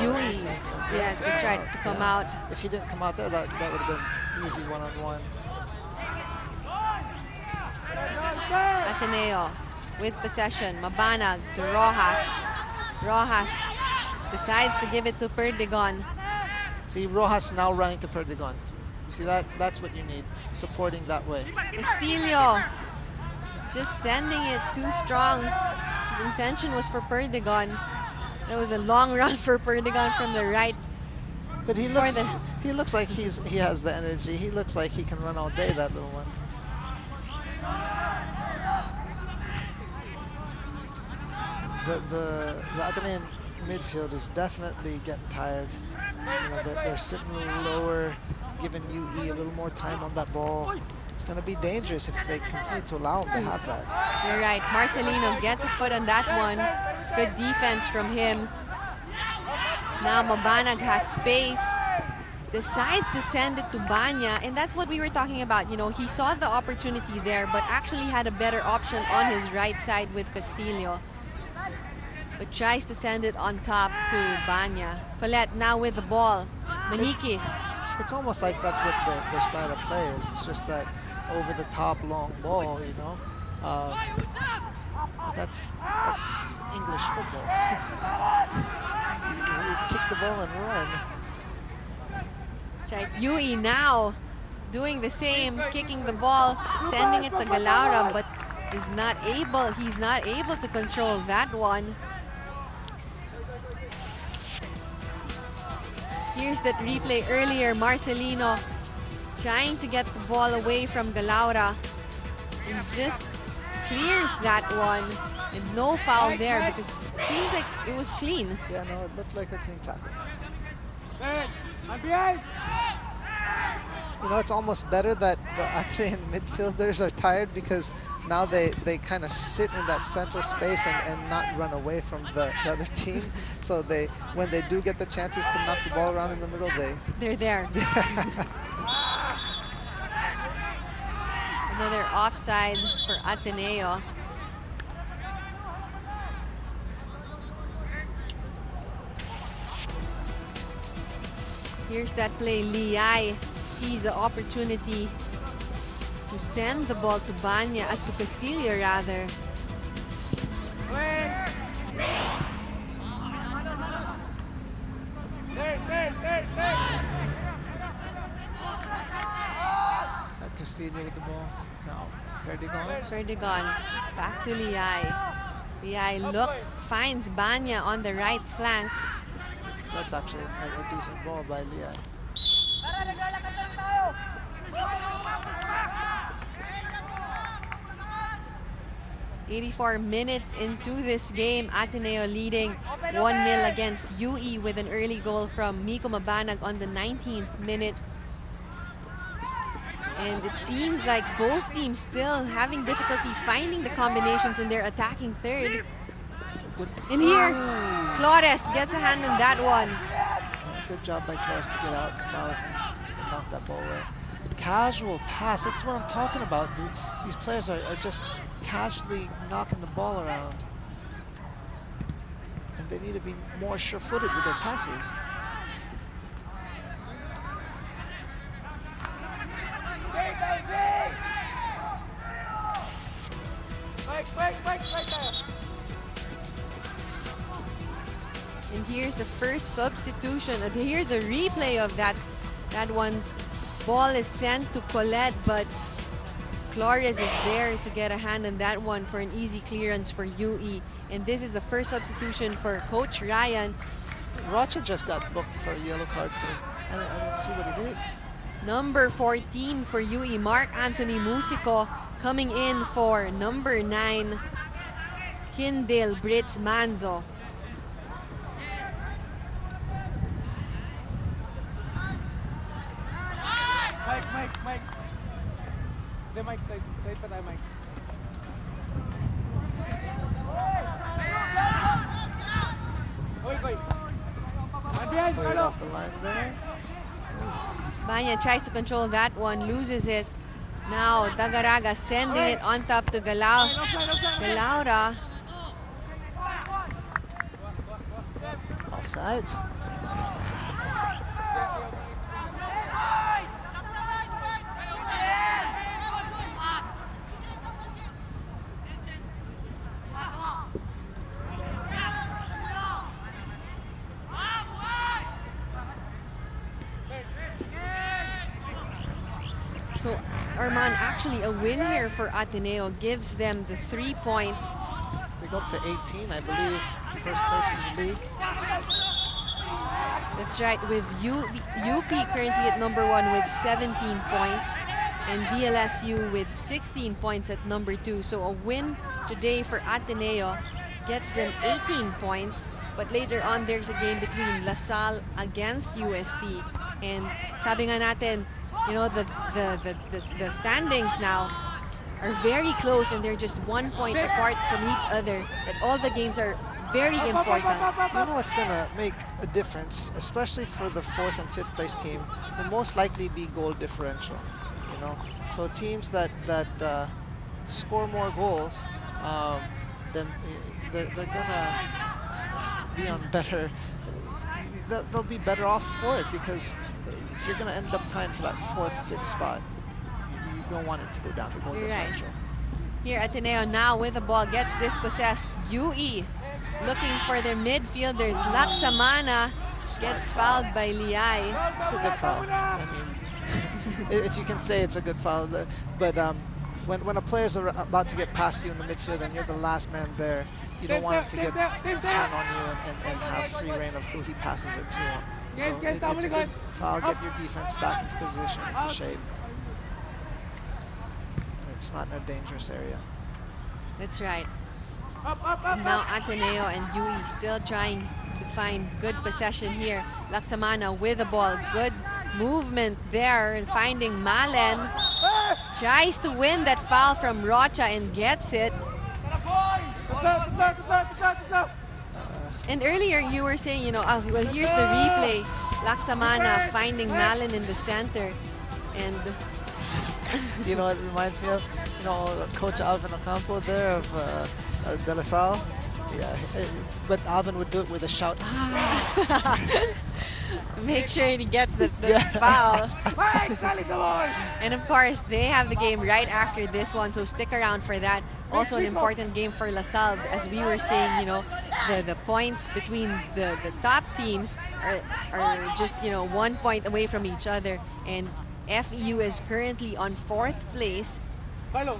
Yui. Flores, Yeah, that's right, to come out. If he didn't come out there, that would have been easy one-on-one. Ateneo with possession, Mabanag to Rojas. Rojas decides to give it to Perdigon. See, Rojas now running to Perdigon. You see that? That's what you need, supporting that way. Castillo just sending it too strong. His intention was for Perdigon. That was a long run for Perdigon from the right. But he looks like he has the energy. He looks like he can run all day, that little one. The Atenean midfield is definitely getting tired. You know, they're sitting a little lower, giving UE a little more time on that ball. It's going to be dangerous if they continue to allow them to have that. You're right. Marcelino gets a foot on that one. Good defense from him. Now Mabanag has space. decides to send it to Banya, and that's what we were talking about. You know, he saw the opportunity there, but actually had a better option on his right side with Castillo. But tries to send it on top to Banya. Colette now with the ball. Manikis. It's almost like that's what their style of play is. It's just that over-the-top long ball, you know. That's English football. you kick the ball and run. That's right. Yui now doing the same, kicking the ball, sending it to Galaura, but he's not able to control that one. Here's that replay earlier. Marcelino trying to get the ball away from Galaura and just clears that one. And no foul there because it seems like it was clean. Yeah, no, it looked like a clean tackle. You know, it's almost better that the Atenean midfielders are tired because now they kind of sit in that central space and not run away from the other team. So when they do get the chances to knock the ball around in the middle, they're there. Another offside for Ateneo. Here's that play. Liay sees the opportunity to send the ball to Banya, to Castillo rather. That Castillo with the ball. Now, Perdigon. Perdigon. Back to Liay. Liay looks, finds Banya on the right flank. That's actually a decent ball by Liay. 84 minutes into this game, Ateneo leading 1-0 against UE with an early goal from Miko Mabanag on the 19th minute. And it seems like both teams still having difficulty finding the combinations in their attacking third. In here, Flores gets a hand on that one. Yeah, good job by Flores to get out, come out, and knock that ball away. Casual pass, that's what I'm talking about. These players are just casually knocking the ball around. And they need to be more sure-footed with their passes. And here's the first substitution. Here's a replay of that one. Ball is sent to Colette, but Flores is there to get a hand on that one for an easy clearance for UE. And this is the first substitution for Coach Ryan. Rocha just got booked for a yellow card for him. I didn't see what he did. Number 14 for UE, Mark Anthony Musico, coming in for number 9, Kindle Brits Manzo. Mike. The mic, side pa tayo, Mike. Cleared off the line there. Banya tries to control that one, loses it. Now Dagaraga sending it on top to Galaura. Offsides. So Arman, actually a win here for Ateneo gives them the 3 points. They go up to 18, I believe, first place in the league. That's right, with UP currently at number 1 with 17 points and DLSU with 16 points at number 2. So a win today for Ateneo gets them 18 points. But later on, there's a game between LaSalle against UST. And sabi nga natin, you know, the standings now are very close and they're just 1 point apart from each other. But all the games are very important. You know what's going to make a difference, especially for the 4th and 5th place team, will most likely be goal differential. You know, so teams that score more goals, then they're gonna be on better. They'll be better off for it, because if you're gonna end up tying for that 4th, 5th spot, you don't want it to go down the goal differential. Here, Ateneo now with the ball gets dispossessed. UE looking for their midfielders. Laksamana gets fouled by Liay. It's a good foul. I mean, if you can say it's a good foul, but when a player's about to get past you in the midfield and you're the last man there, you don't want him to get turn on you and have free reign of who he passes it to. So it's a good foul. Get your defense back into position, into shape. It's not in a dangerous area. That's right. And now Ateneo and UE still trying to find good possession here. Laksamana with the ball. Good movement there, and finding Malen. Tries to win that foul from Rocha and gets it. And earlier you were saying, you know, well, here's the replay. Laksamana finding Malen in the center. And you know, it reminds me of, you know, Coach Alvin Ocampo there of De La Salle. Yeah, but Alvin would do it with a shout. to make sure he gets the foul. And of course, they have the game right after this one, so stick around for that. Also an important game for LaSalle. As we were saying, you know, the points between the top teams are just, you know, 1 point away from each other. And FEU is currently on 4th place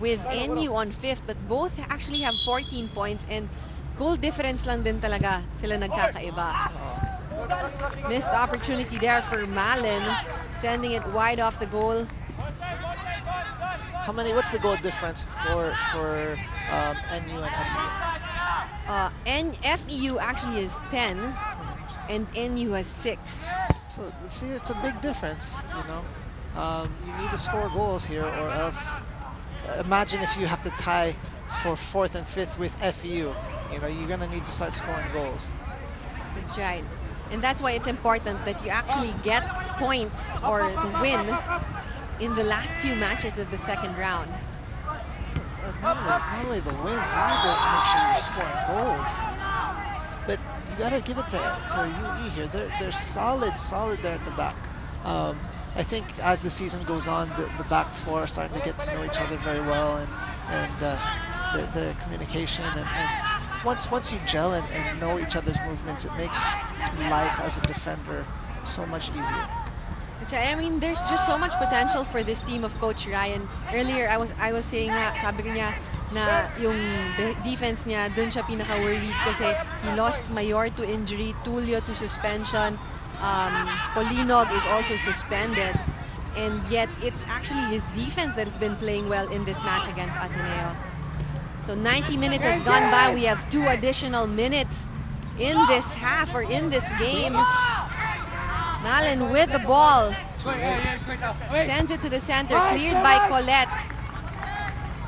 with NU on 5th, but both actually have 14 points, and goal difference lang din talaga sila nagkakaiba. Missed opportunity there for Malen, sending it wide off the goal. How many? What's the goal difference for NU and FEU? FEU actually is 10, and NU has 6. So see, it's a big difference. You know, you need to score goals here, or else. Imagine if you have to tie for 4th and 5th with FEU. You know, you're gonna need to start scoring goals. That's right. And that's why it's important that you actually get points or the win in the last few matches of the second round. Not only the wins, you need to make sure you're scoring goals. But you gotta give it to UE here. They're solid there at the back. I think as the season goes on, the back four are starting to get to know each other very well, and their communication, and once you gel and know each other's movements, it makes life as a defender so much easier. I mean, there's just so much potential for this team of Coach Ryan. Earlier, I was saying nga, sabi ko niya na yung defense niya, dun siya pinaka-worried kasi he lost Mayor to injury, Tulio to suspension, Polinog is also suspended, and yet it's actually his defense that has been playing well in this match against Ateneo. So 90 minutes has gone by. We have 2 additional minutes in this half, or in this game. Malen with the ball. Sends it to the center, cleared by Colette.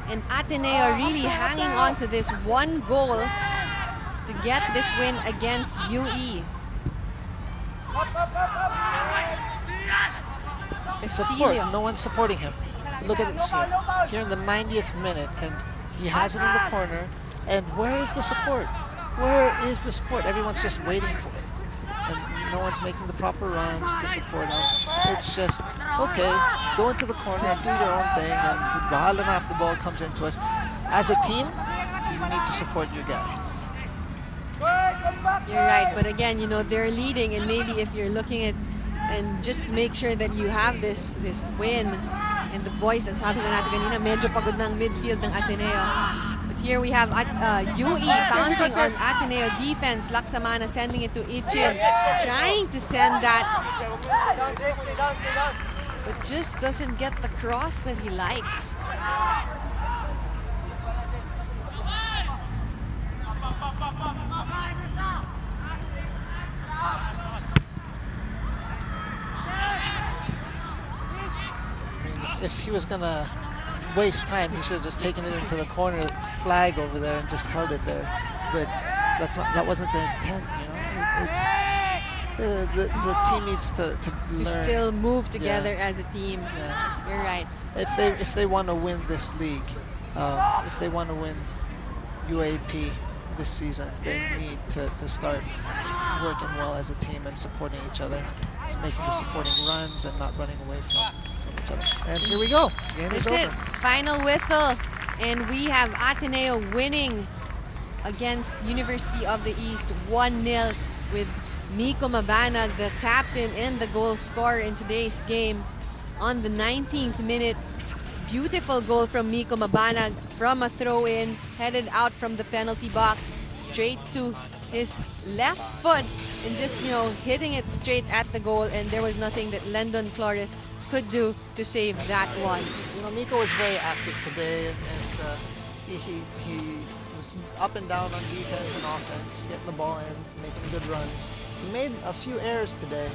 And Ateneo really hanging on to this one goal to get this win against UE. Support. No one's supporting him. Look at this here. Here in the 90th minute, and he has it in the corner. And where is the support? Where is the support? Everyone's just waiting for it. And no one's making the proper runs to support him. It's just, okay, go into the corner, do your own thing, and bahala na if the ball comes into us. As a team, you need to support your guy. You're right, but again, you know, they're leading, and maybe if you're looking at, and just make sure that you have this win. And the boys, sabi nga natin kanina, medyo pagod ng midfield ng Ateneo. But here we have UE bouncing on Ateneo defense. Laksamana sending it to Ichin, trying to send that, but just doesn't get the cross that he likes. If he was gonna waste time, he should have just taken it into the corner, flag over there, and just held it there. But that wasn't the intent. You know, it's the team needs to learn. To still move together Yeah. as a team. Yeah. You're right. If they want to win this league, if they want to win UAP this season, they need to start working well as a team and supporting each other, making the supporting runs and not running away from each other. And here we go. Game is That's over. it. Final whistle. And we have Ateneo winning against University of the East 1-0 with Miko Mabanag, the captain and the goal scorer in today's game. On the 19th minute, beautiful goal from Miko Mabanag from a throw-in, headed out from the penalty box, straight to his left foot, and just, you know, hitting it straight at the goal, and there was nothing that Lendon Flores could do to save that one. You know, Miko was very active today, and he was up and down on defense and offense, getting the ball in, making good runs. He made a few errors today,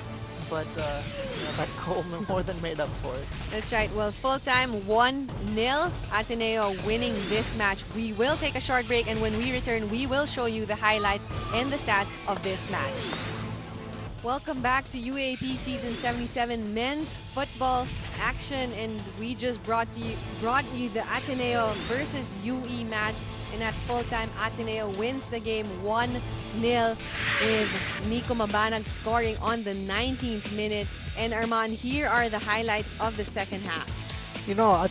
but you know, that goal more than made up for it. That's right. Well, full time 1-0. Ateneo winning this match. We will take a short break, and when we return, we will show you the highlights and the stats of this match. Welcome back to UAAP Season 77 men's football action, and we just brought you the Ateneo versus UE match. And at full time, Ateneo wins the game 1-0 with Miko Mabanag scoring on the 19th minute. And Arman, here are the highlights of the second half. You know,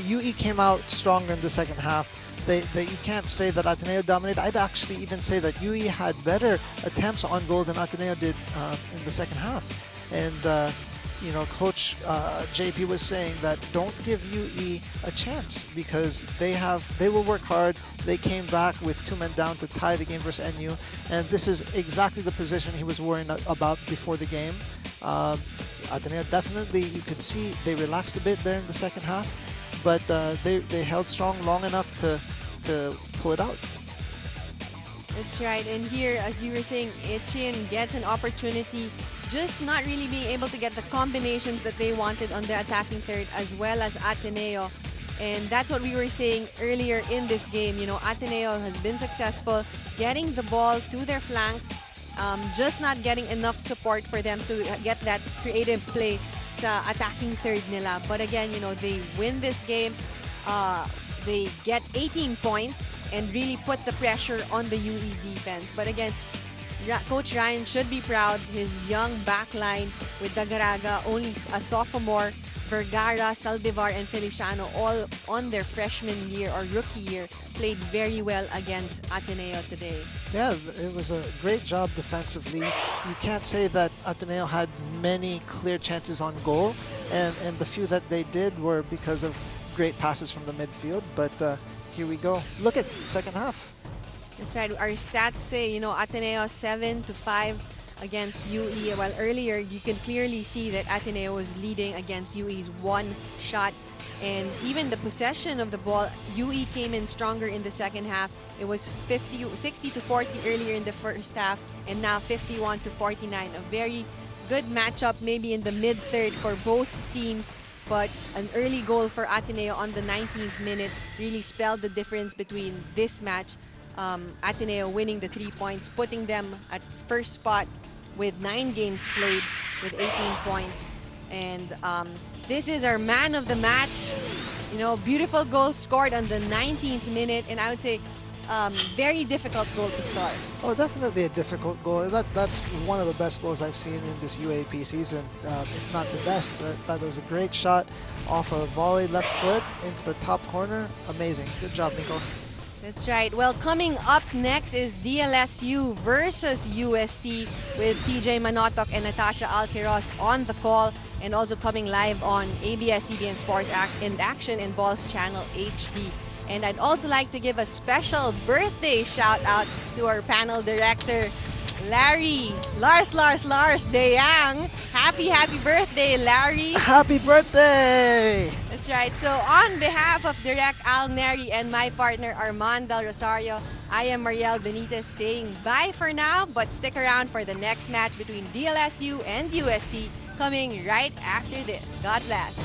UE came out stronger in the second half. You can't say that Ateneo dominated. I'd actually even say that UE had better attempts on goal than Ateneo did in the second half. And you know, Coach JP was saying that don't give UE a chance because they will work hard. They came back with 2 men down to tie the game versus NU, and this is exactly the position he was worrying about before the game. Ateneo definitely, you could see they relaxed a bit there in the second half, but they held strong long enough to pull it out. That's right. And here, as you were saying, Etienne gets an opportunity, just not really being able to get the combinations that they wanted on the attacking third, as well as Ateneo. And that's what we were saying earlier in this game. You know, Ateneo has been successful getting the ball to their flanks, just not getting enough support for them to get that creative play sa attacking third nila. But again, you know, they win this game. They get 18 points and really put the pressure on the UE defense. But again, Coach Ryan should be proud. His young backline with Dagaraga, only a sophomore, Vergara, Saldivar, and Feliciano, all on their freshman year or rookie year, played very well against Ateneo today. Yeah, it was a great job defensively. You can't say that Ateneo had many clear chances on goal, and the few that they did were because of great passes from the midfield. But here we go. Look at second half. That's right. Our stats say, you know, Ateneo 7-5 against UE. While earlier, you can clearly see that Ateneo was leading against UE's one shot. And even the possession of the ball, UE came in stronger in the second half. It was 60-40 earlier in the first half, and now 51-49. A very good matchup, maybe in the mid-third for both teams. But an early goal for Ateneo on the 19th minute really spelled the difference between this match. Ateneo winning the 3 points, putting them at first spot with 9 games played with 18 points. And this is our man of the match. You know, beautiful goal scored on the 19th minute, and I would say very difficult goal to score. Oh, definitely a difficult goal. That's one of the best goals I've seen in this UAP season, if not the best. That was a great shot off a volley left foot into the top corner. Amazing. Good job, Miko. That's right. Well, coming up next is DLSU versus UST with TJ Manotok and Natasha Alquiros on the call, and also coming live on ABS-CBN Sports in Action and Balls Channel HD. And I'd also like to give a special birthday shout out to our panel director, Lars Deyang. Happy birthday, Larry. Happy birthday! That's right. So on behalf of Direct Al Neri and my partner Armand Del Rosario, I am Mariel Benitez saying bye for now, but stick around for the next match between DLSU and UST coming right after this. God bless.